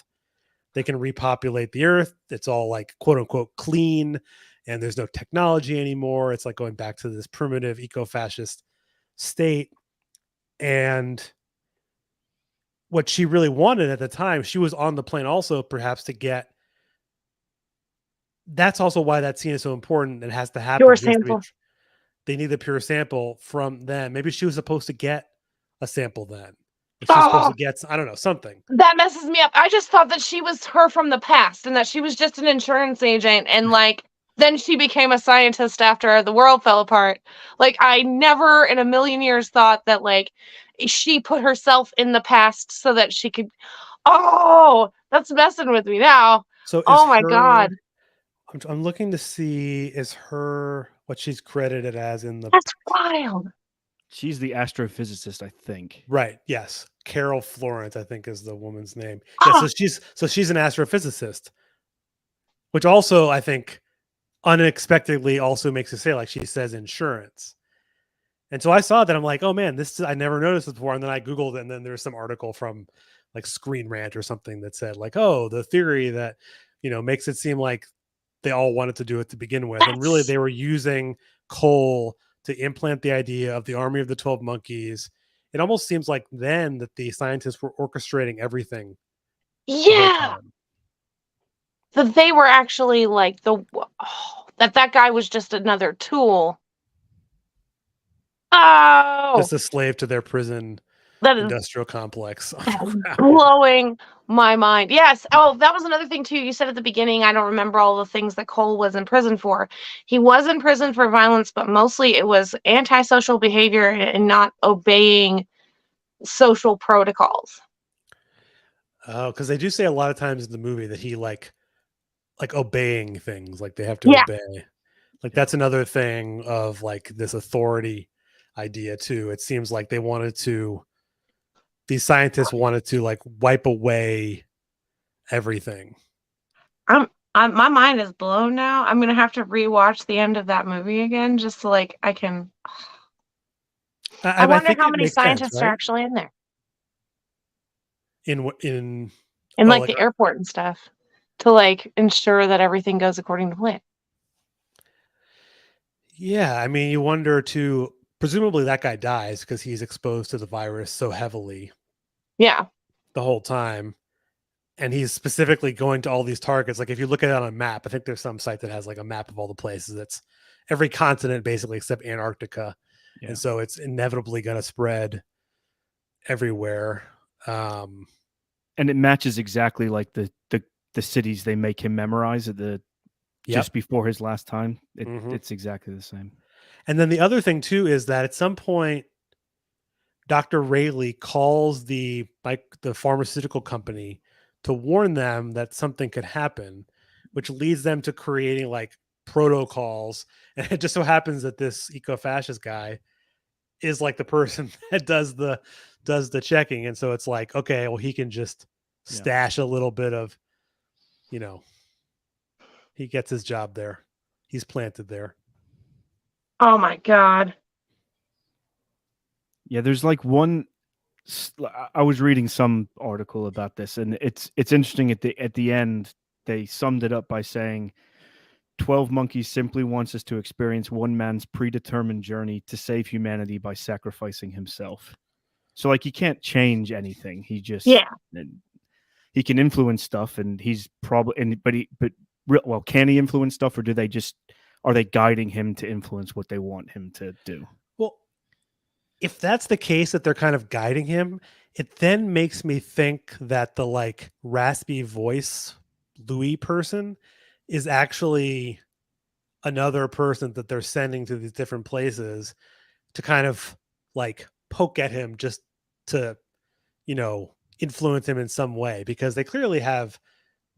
They can repopulate the Earth. It's all like quote unquote clean, and there's no technology anymore. It's like going back to this primitive eco-fascist state. And what she really wanted at the time, she was on the plane also perhaps to get. That's also why that scene is so important. It has to happen. Pure sample. They need the pure sample from them. Maybe she was supposed to get a sample then. She's supposed to get, I don't know, something. That messes me up. I just thought that she was her from the past and that she was just an insurance agent, and like then she became a scientist after the world fell apart. Like I never in a million years thought that like she put herself in the past so that she could. Oh, that's messing with me now. So oh my God. I'm looking to see is her what she's credited as in the. That's wild. She's the astrophysicist, I think. Right. Yes. Carol Florence, I think, is the woman's name. Yeah, so she's an astrophysicist, which also I think unexpectedly also makes it say like she says insurance. And so I saw that, I'm like, oh man, I never noticed this before. And then I Googled it, and then there's some article from like Screen Rant or something that said like, oh, the theory that makes it seem like they all wanted to do it to begin with, and really they were using Cole to implant the idea of the army of the 12 monkeys. It almost seems like then that the scientists were orchestrating everything. Yeah. That they were actually like that guy was just another tool. Oh. Just a slave to their prison That is industrial complex on the ground. blowing my mind. Yes. Oh, that was another thing too. You said at the beginning, I don't remember all the things that Cole was in prison for. He was in prison for violence, but mostly it was antisocial behavior and not obeying social protocols. Oh, because they do say a lot of times in the movie that he like obeying things, like they have to Yeah. obey. Like that's another thing of like this authority idea too. It seems like these scientists wanted to like wipe away everything. My mind is blown now. I'm gonna have to rewatch the end of that movie again just to like I can. I I wonder think how it many makes sense, scientists are right? actually in there, In in oh like like the airport and stuff, to like ensure that everything goes according to plan. yeah, I mean you wonder too, presumably that guy dies because he's exposed to the virus so heavily Yeah. the whole time. And he's specifically going to all these targets. Like if you look at it on a map, I think there's some site that has like a map of all the places. It's every continent basically except Antarctica. Yeah. And so it's inevitably going to spread everywhere. And it matches exactly like the cities they make him memorize at the just before his last time. It's exactly the same. And then the other thing too is that at some point, Dr. Rayleigh calls the pharmaceutical company to warn them that something could happen, which leads them to creating like protocols. And it just so happens that this eco-fascist guy is like the person that does the checking. And so it's like, okay, well, he can just stash a little bit of, he gets his job there. He's planted there. Oh my God. Yeah, there's like one. I was reading some article about this, and it's interesting. At the end, they summed it up by saying, 12 Monkeys simply wants us to experience one man's predetermined journey to save humanity by sacrificing himself. So, like, he can't change anything. He just he can influence stuff, and he's probably well, can he influence stuff, or are they guiding him to influence what they want him to do? Well, if that's the case, that they're kind of guiding him, it then makes me think that the like raspy voice Louis person is actually another person that they're sending to these different places to kind of like poke at him, just to, influence him in some way, because they clearly have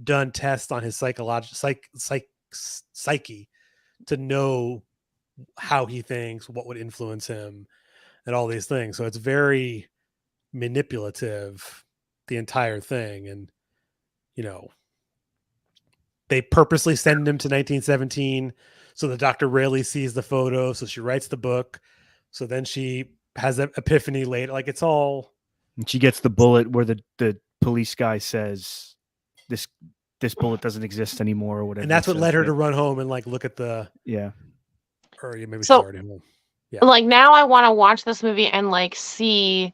done tests on his psyche to know how he thinks, what would influence him, and all these things. So it's very manipulative, the entire thing. And, they purposely send him to 1917 so that Dr. Rayleigh sees the photo. So she writes the book. So then she has an epiphany later. Like it's all. And she gets the bullet where the police guy says this bullet doesn't exist anymore or whatever. And that's what led her to run home and like look at the. Yeah. Or maybe she's already home. Yeah. Like now I want to watch this movie and like see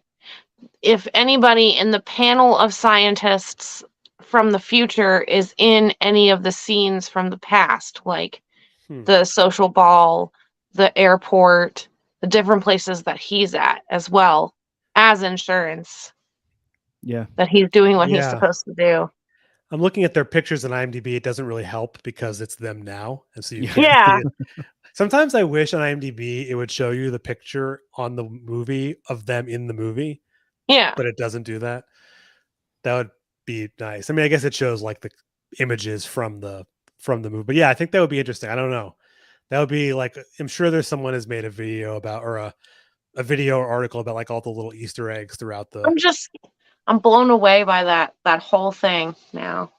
if anybody in the panel of scientists from the future is in any of the scenes from the past, like the social ball, the airport, the different places that he's at, as well as insurance. Yeah. That he's doing what he's supposed to do. I'm looking at their pictures on IMDb. It doesn't really help because it's them now. And so you can't see it. Sometimes I wish on IMDb it would show you the picture on the movie of them in the movie. Yeah. But it doesn't do that. That would be nice. I mean, I guess it shows like the images from the movie. But yeah, I think that would be interesting. I don't know. That would be like, I'm sure there's someone has made a video about, or a video or article about like all the little Easter eggs throughout the. I'm blown away by that whole thing now.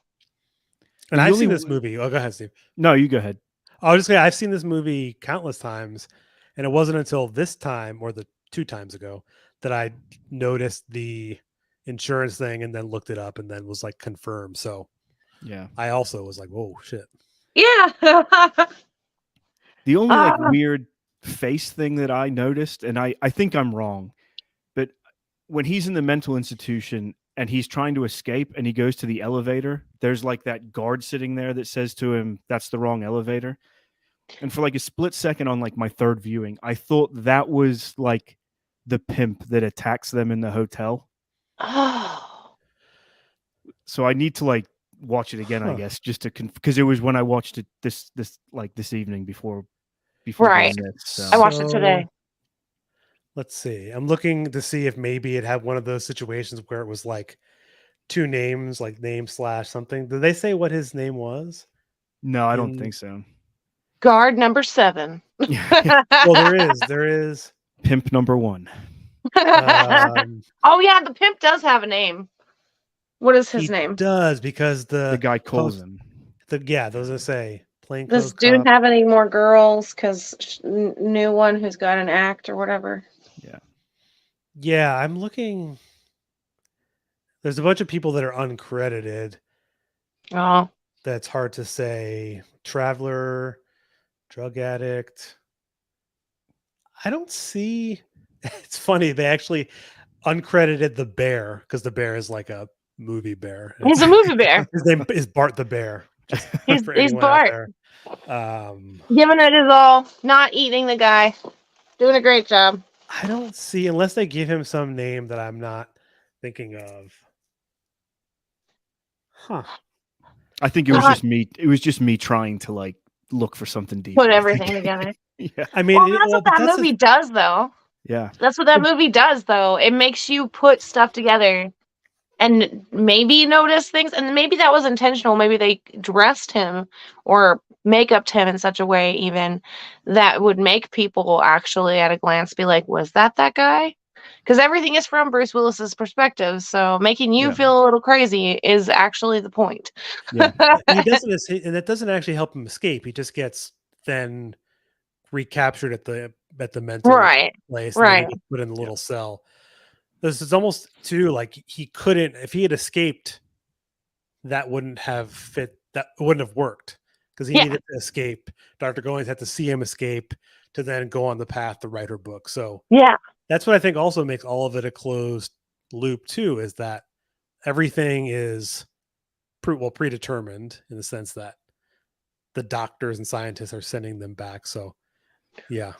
And I've seen this movie. Oh, go ahead, Steve. No, you go ahead. I was just saying, I've seen this movie countless times, and it wasn't until this time or the 2 times ago that I noticed the insurance thing and then looked it up and then was like confirmed. So yeah, I also was like, whoa, shit. Yeah. The only like weird face thing that I noticed, and I think I'm wrong, but when he's in the mental institution and he's trying to escape and he goes to the elevator, there's like that guard sitting there that says to him, that's the wrong elevator. And for like a split second on like my third viewing, I thought that was like the pimp that attacks them in the hotel. Oh, So I need to like watch it again, I Huh. guess, just to because it was when I watched it this evening before right. doing this. So I watched it today. Let's see. I'm looking to see if maybe it had one of those situations where it was like two names, like name / something. Did they say what his name was? no, I don't In- think so. Guard number 7. Well, there is. Pimp number 1. Oh yeah, the pimp does have a name. What is his He name? does, because The guy calls post- him. those I say Does plainclothes dude cop. have any more girls? Because new one who's got an act or whatever. Yeah. Yeah, I'm looking. There's a bunch of people that are uncredited. Oh, That's hard to say. Traveler, drug addict. I don't see. It's funny. They actually uncredited the bear, because the bear is like a movie bear. he's a movie bear. His name is Bart the bear. Just He's for anyone out Bart. there. Giving it his all, not eating the guy. Doing a great job. I don't see, unless they give him some name that I'm not thinking of. Huh. I think it was God. just me. It was just me trying to like look for something deep. Put everything together. Yeah. I mean, Well, that's what that movie does, though. Yeah. That's what that movie does, though. It makes you put stuff together and maybe notice things. And maybe that was intentional. Maybe they dressed him or make-upped him in such a way even that would make people actually at a glance be like, was that guy? Because everything is from Bruce Willis's perspective. So making you Yeah. feel a little crazy is actually the point. Yeah. he doesn't, and that doesn't actually help him escape. He just gets then recaptured at the mental Right. place, and then Right. he gets put in the little cell. This is almost too like he couldn't, if he had escaped, that wouldn't have fit. That wouldn't have worked, because he Yeah. needed to escape. Dr. Goins had to see him escape to then go on the path to write her book. So Yeah. that's what I think also makes all of it a closed loop too, is that everything is predetermined, in the sense that the doctors and scientists are sending them back. So yeah.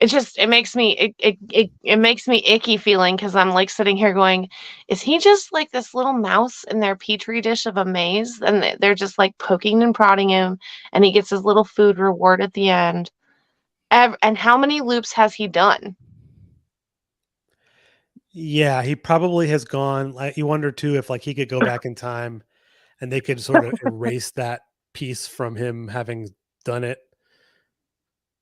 It makes me it makes me icky feeling, because I'm like sitting here going, is he just like this little mouse in their petri dish of a maze, and they're just like poking and prodding him, and he gets his little food reward at the end. And how many loops has he done? Yeah, he probably has gone. Like, you wonder too if like he could go back in time and they could sort of erase that piece from him having done it.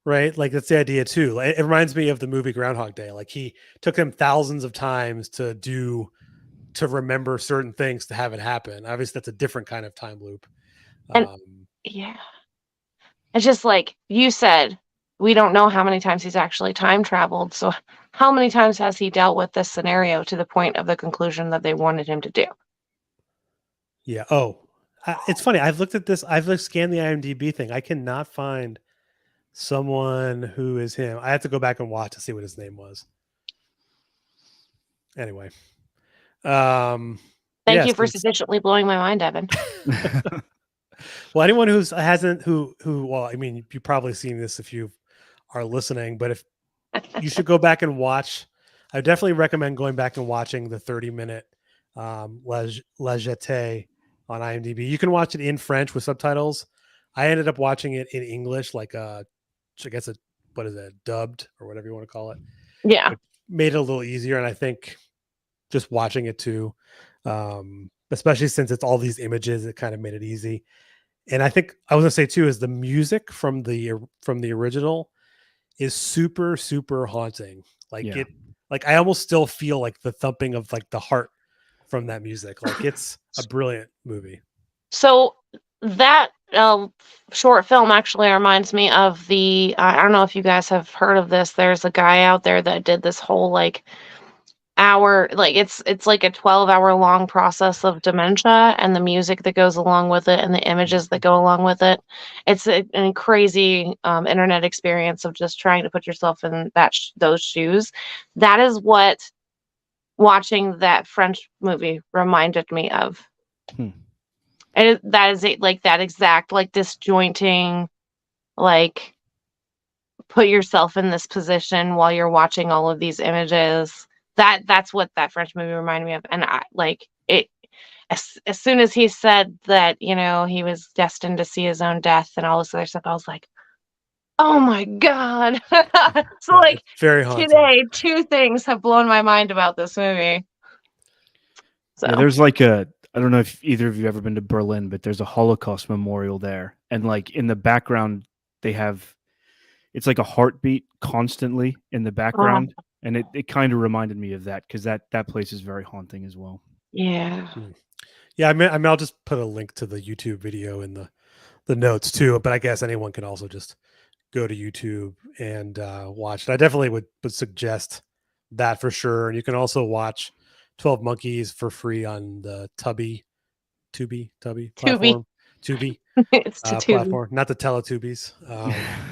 Right? Like, that's the idea too. Like, it reminds me of the movie Groundhog Day. Like, he took him thousands of times to remember certain things to have it happen. Obviously, that's a different kind of time loop. And yeah, it's just like you said, we don't know how many times he's actually time traveled. So how many times has he dealt with this scenario to the point of the conclusion that they wanted him to do? Yeah. Oh, it's funny. I've looked at this. I've scanned the IMDb thing. I cannot find someone who is him. I have to go back and watch to see what his name was. Anyway. Thank you for sufficiently blowing my mind, Evan. Well, anyone who hasn't, well, I mean, you've probably seen this if you are listening, but if you should go back and watch, I definitely recommend going back and watching the 30-minute La Jetée on IMDb. You can watch it in French with subtitles. I ended up watching it in English, like I guess what is it, dubbed or whatever you want to call it. Yeah. It made it a little easier, and I think just watching it too, especially since it's all these images, it kind of made it easy. And I think I was gonna say too is the music from the original is super, super haunting. Like I almost still feel like the thumping of like the heart from that music. Like, it's a brilliant movie. So that short film actually reminds me of the I don't know if you guys have heard of this. There's a guy out there that did this whole like hour, like it's like a 12-hour long process of dementia and the music that goes along with it and the images that go along with it. It's a crazy internet experience of just trying to put yourself in those shoes. That is what watching that French movie reminded me of. And that is like that exact like disjointing, like put yourself in this position while you're watching all of these images. That's what that French movie reminded me of. And I like it as soon as he said that, you know, he was destined to see his own death and all this other stuff, I was like, oh my God. So Yeah, like it's very haunting. today, two things have blown my mind about this movie. So Yeah, there's like a, I don't know if either of you ever been to Berlin, but there's a Holocaust memorial there. And like in the background, they have, it's like a heartbeat constantly in the background. And it kind of reminded me of that because that place is very haunting as well. yeah. Yeah, I mean, I'll just put a link to the YouTube video in the notes too. But I guess anyone can also just go to YouTube and watch it. I definitely would suggest that for sure. And you can also watch 12 Monkeys for free on the Tubi platform. Tubi It's to platform, not the Teletubbies.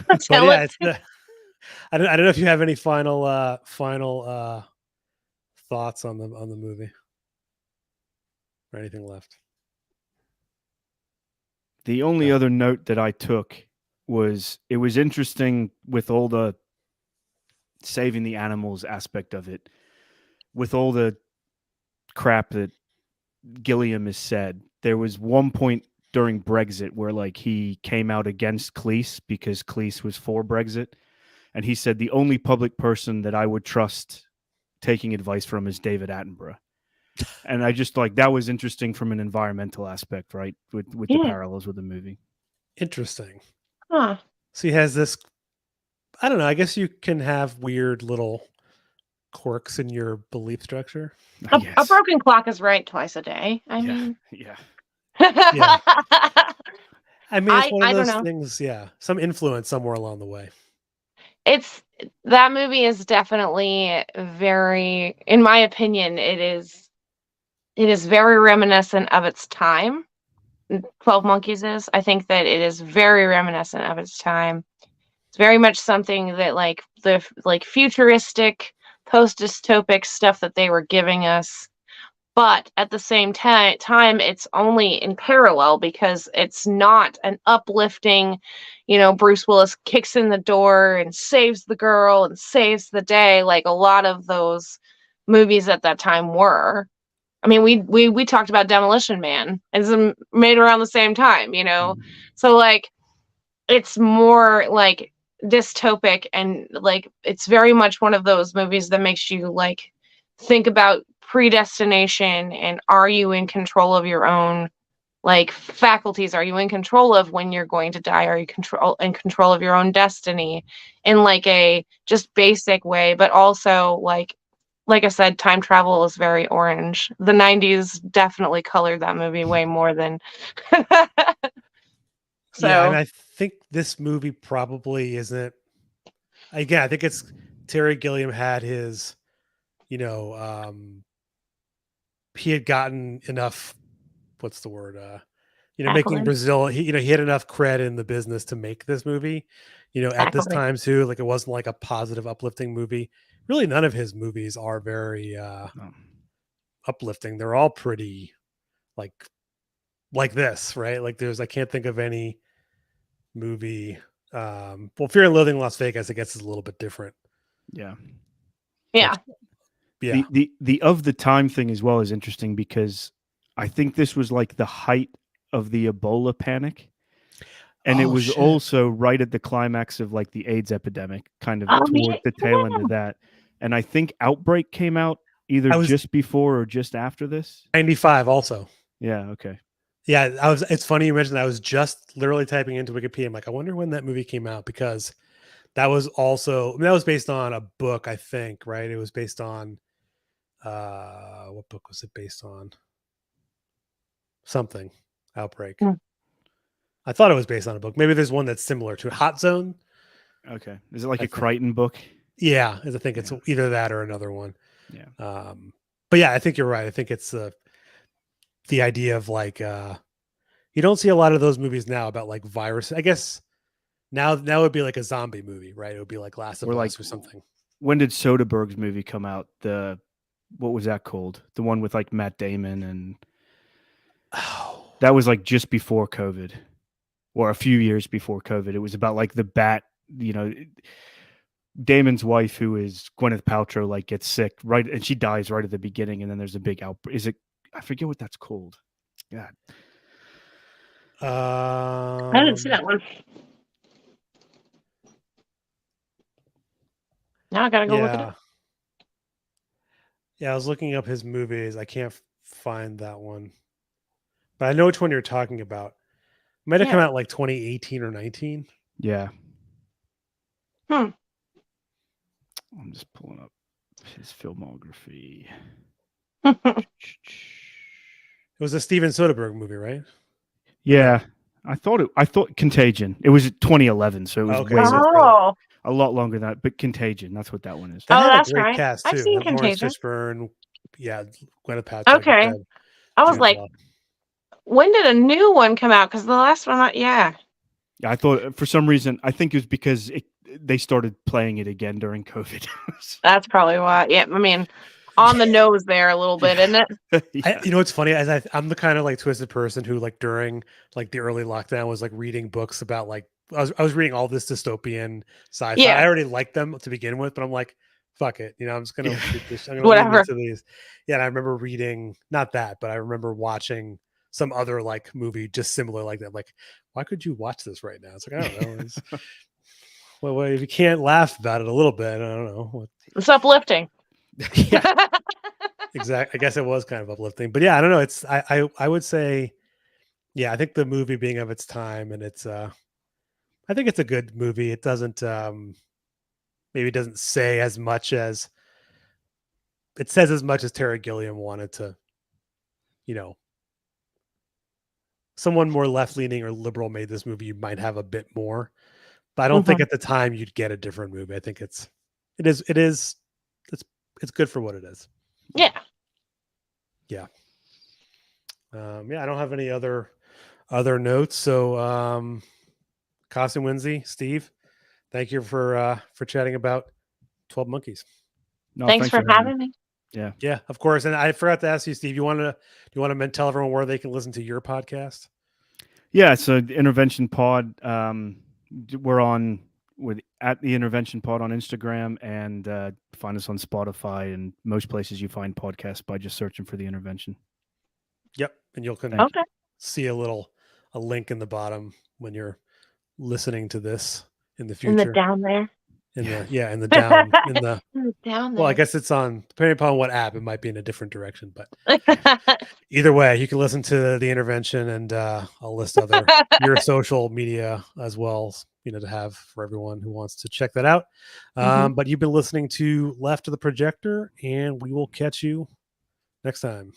But Tell yeah, it. it's I don't know if you have any final thoughts on the movie or anything left. The only other note that I took was it was interesting with all the saving the animals aspect of it, with all the crap that Gilliam has said. There was one point during Brexit where like he came out against Cleese because Cleese was for Brexit. And he said the only public person that I would trust taking advice from is David Attenborough. And I just like that was interesting from an environmental aspect, right? With the parallels with the movie. Interesting. Huh. So he has this, I don't know, I guess you can have weird little quirks in your belief structure. A broken clock is right twice a day. I mean, yeah. I mean, it's one of those things. Yeah, some influence somewhere along the way. That movie is definitely very, in my opinion, it is very reminiscent of its time. 12 Monkeys is. I think that it is very reminiscent of its time. It's very much something that like the futuristic post-dystopic stuff that they were giving us, but at the same time it's only in parallel because it's not an uplifting, you know, Bruce Willis kicks in the door and saves the girl and saves the day like a lot of those movies at that time were. I mean, we talked about Demolition Man. It's made around the same time, you know. So like it's more like dystopic and like it's very much one of those movies that makes you like think about predestination and are you in control of your own like faculties? Are you in control of when you're going to die? Are you in control of your own destiny in like a just basic way? But also like I said, time travel is very orange. The 90s definitely colored that movie way more than so. Yeah, and I think this movie probably isn't. Again, I think it's Terry Gilliam had his, you know, he had gotten enough. What's the word? You know, making Brazil. He had enough cred in the business to make this movie. You know, at this time too, like it wasn't like a positive, uplifting movie. Really, none of his movies are very uplifting. They're all pretty like this, right? Like I can't think of any movie. Well, Fear and Loathing in Las Vegas, I guess, is a little bit different. Yeah. The of the time thing as well is interesting because I think this was like the height of the Ebola panic. And it was also right at the climax of like the AIDS epidemic, kind of toward the tail end of that. And I think Outbreak came out either just before or just after this. 95 also. Yeah, okay. Yeah, it's funny you mentioned that. I was just literally typing into Wikipedia. I'm like, I wonder when that movie came out because that was also, I mean, that was based on a book, I think, right? It was based on what book was it based on? Something. Outbreak. I thought it was based on a book. Maybe there's one that's similar to Hot Zone. Okay. Is it like a Crichton book? Yeah, I think it's either that or another one. Yeah. But yeah, I think you're right. I think it's the idea of like you don't see a lot of those movies now about like virus. I guess now it would be like a zombie movie, right? It would be like Last of Us or something. When did Soderbergh's movie come out? What was that called? The one with like Matt Damon and that was like just before COVID or a few years before COVID. It was about like the bat Damon's wife, who is Gwyneth Paltrow, like gets sick right, and she dies right at the beginning, and then there's a big outbreak. I forget what that's called. God. I didn't see that one. Now I gotta go look at it. Yeah, I was looking up his movies. I can't find that one, but I know which one you're talking about. It might have come out like 2018 or 19. Yeah. Hmm. I'm just pulling up his filmography. It was a Steven Soderbergh movie, right? Yeah. I thought Contagion. It was 2011, so it was way a lot longer than that. But Contagion, that's what that one is. That had that's a great right. cast too. I've seen Lawrence Contagion. Fishburne, Gwyneth Paltrow. Okay. I was like, when did a new one come out? Because the last one, Yeah, I thought for some reason, I think it was because they started playing it again during COVID. That's probably why. Yeah, I mean, on the nose there a little bit, isn't it? Yeah. You know what's funny? As I'm the kind of like twisted person who like during like the early lockdown was like reading books about like I was reading all this dystopian sci-fi. Yeah. I already liked them to begin with, but I'm like, fuck it, I'm just gonna I'm gonna Whatever. lean into these. Yeah, and I remember reading not that, but I remember watching some other like movie just similar like that. Like, why could you watch this right now? It's like I don't know. Well, if you can't laugh about it a little bit, I don't know. It's uplifting. Yeah. Exactly. I guess it was kind of uplifting, but yeah, I don't know. It's I would say, yeah, I think the movie being of its time, and it's I think it's a good movie. It doesn't maybe it doesn't say as much as it says as much as Terry Gilliam wanted to, someone more left leaning or liberal made this movie, you might have a bit more, but I don't think at the time you'd get a different movie. I think it's good for what it is. Yeah. Yeah. I don't have any other notes. So, Cost and Whimsy, Steve, thank you for chatting about 12 Monkeys. No, thanks for having me. Yeah, of course. And I forgot to ask you, Steve, do you want to tell everyone where they can listen to your podcast? Yeah, so the Intervention Pod. We're on at the Intervention Pod on Instagram, and find us on Spotify and most places you find podcasts by just searching for the Intervention. Yep, and you'll see a link in the bottom when you're listening to this in the future. In the down there. In the down down there. Well, I guess it's on, depending upon what app, it might be in a different direction, but either way, you can listen to the Intervention, and I'll list your social media as well, to have for everyone who wants to check that out. But you've been listening to Left of the Projector, and we will catch you next time.